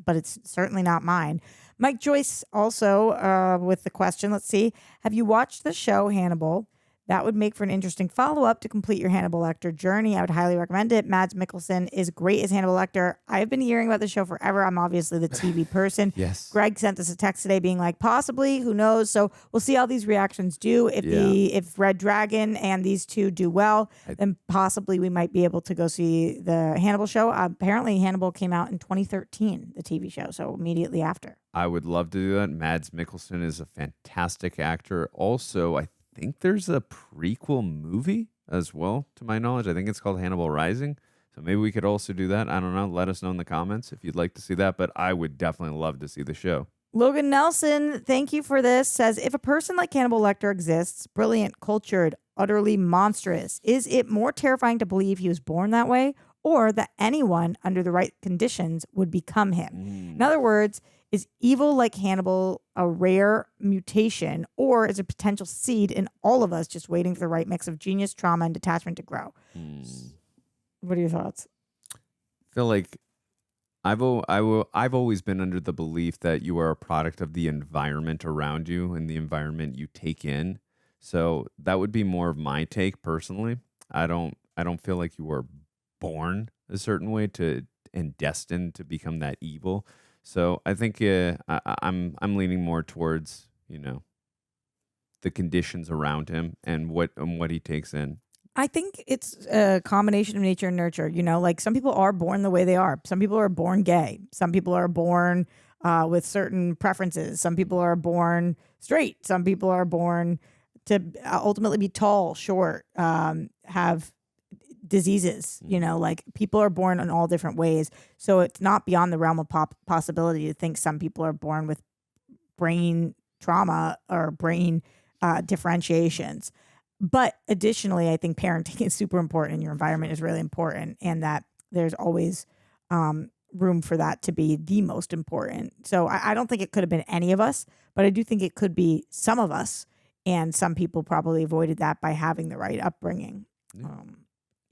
but it's certainly not mine. Mike Joyce also with the question, let's see. Have you watched the show Hannibal? That would make for an interesting follow-up to complete your Hannibal Lecter journey. I would highly recommend it. Mads Mikkelsen is great as Hannibal Lecter. I've been hearing about the show forever. I'm obviously the TV person. Yes. Greg sent us a text today being like, possibly, who knows? So we'll see how these reactions do. If Red Dragon and these two do well, then possibly we might be able to go see the Hannibal show. Apparently, Hannibal came out in 2013, the TV show, so immediately after. I would love to do that. Mads Mikkelsen is a fantastic actor. Also, I think there's a prequel movie as well, to my knowledge. I think it's called Hannibal Rising. So maybe we could also do that. I don't know. Let us know in the comments if you'd like to see that. But I would definitely love to see the show. Logan Nelson, thank you for this, says, if a person like Hannibal Lecter exists, brilliant, cultured, utterly monstrous, is it more terrifying to believe he was born that way or that anyone under the right conditions would become him? In other words, is evil like Hannibal a rare mutation, or is a potential seed in all of us just waiting for the right mix of genius, trauma, and detachment to grow? What are your thoughts? I feel like I've always been under the belief that you are a product of the environment around you and the environment you take in. So that would be more of my take personally. I don't feel like you were born a certain way and destined to become that evil. So I think I'm leaning more towards the conditions around him and what he takes in. I think it's a combination of nature and nurture. Like some people are born the way they are. Some people are born gay. Some people are born with certain preferences. Some people are born straight. Some people are born to ultimately be tall, short, have diseases. Like people are born in all different ways. So it's not beyond the realm of possibility to think some people are born with brain trauma or brain differentiations. But additionally, I think parenting is super important and your environment is really important, and that there's always room for that to be the most important. So I don't think it could have been any of us, but I do think it could be some of us. And some people probably avoided that by having the right upbringing.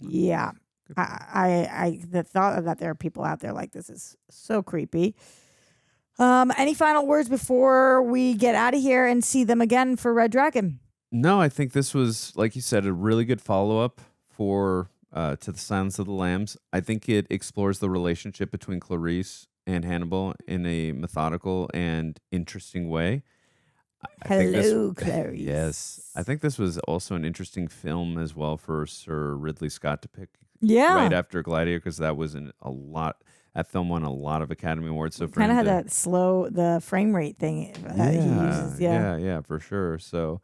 Yeah. I the thought of that there are people out there like this is so creepy. Any final words before we get out of here and see them again for Red Dragon? No, I think this was, like you said, a really good follow-up for to The Silence of the Lambs. I think it explores the relationship between Clarice and Hannibal in a methodical and interesting way. Hello, Clarice. Yes. I think this was also an interesting film as well for Sir Ridley Scott to pick Yeah. right after Gladiator, because that was that film won a lot of Academy Awards. So for Kind of him had to- the frame rate thing that he uses. yeah, for sure. So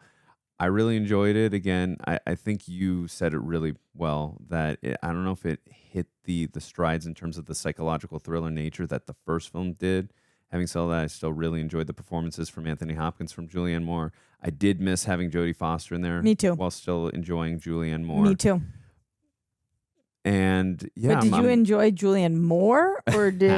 I really enjoyed it. Again, I think you said it really well, that I don't know if it hit the strides in terms of the psychological thriller nature that the first film did. Having said that, I still really enjoyed the performances from Anthony Hopkins, from Julianne Moore. I did miss having Jodie Foster in there. Me too. While still enjoying Julianne Moore. Me too. And yeah, But did you enjoy Julianne Moore or did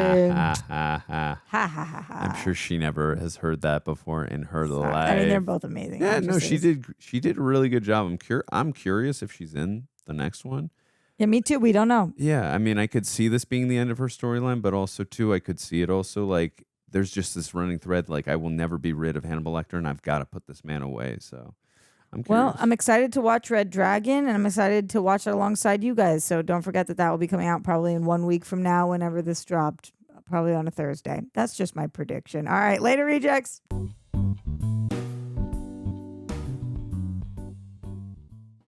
I'm sure she never has heard that before in her life. I mean, they're both amazing. Yeah, no, she actresses. did. She did a really good job. I'm curious if she's in the next one. Yeah, me too. We don't know. Yeah, I mean, I could see this being the end of her storyline, but also too, I could see it also like there's just this running thread, like I will never be rid of Hannibal Lecter, and I've got to put this man away. So I'm curious. Well, I'm excited to watch Red Dragon, and I'm excited to watch it alongside you guys. So don't forget that will be coming out probably in 1 week from now, whenever this dropped, probably on a Thursday. That's just my prediction. All right, later, rejects.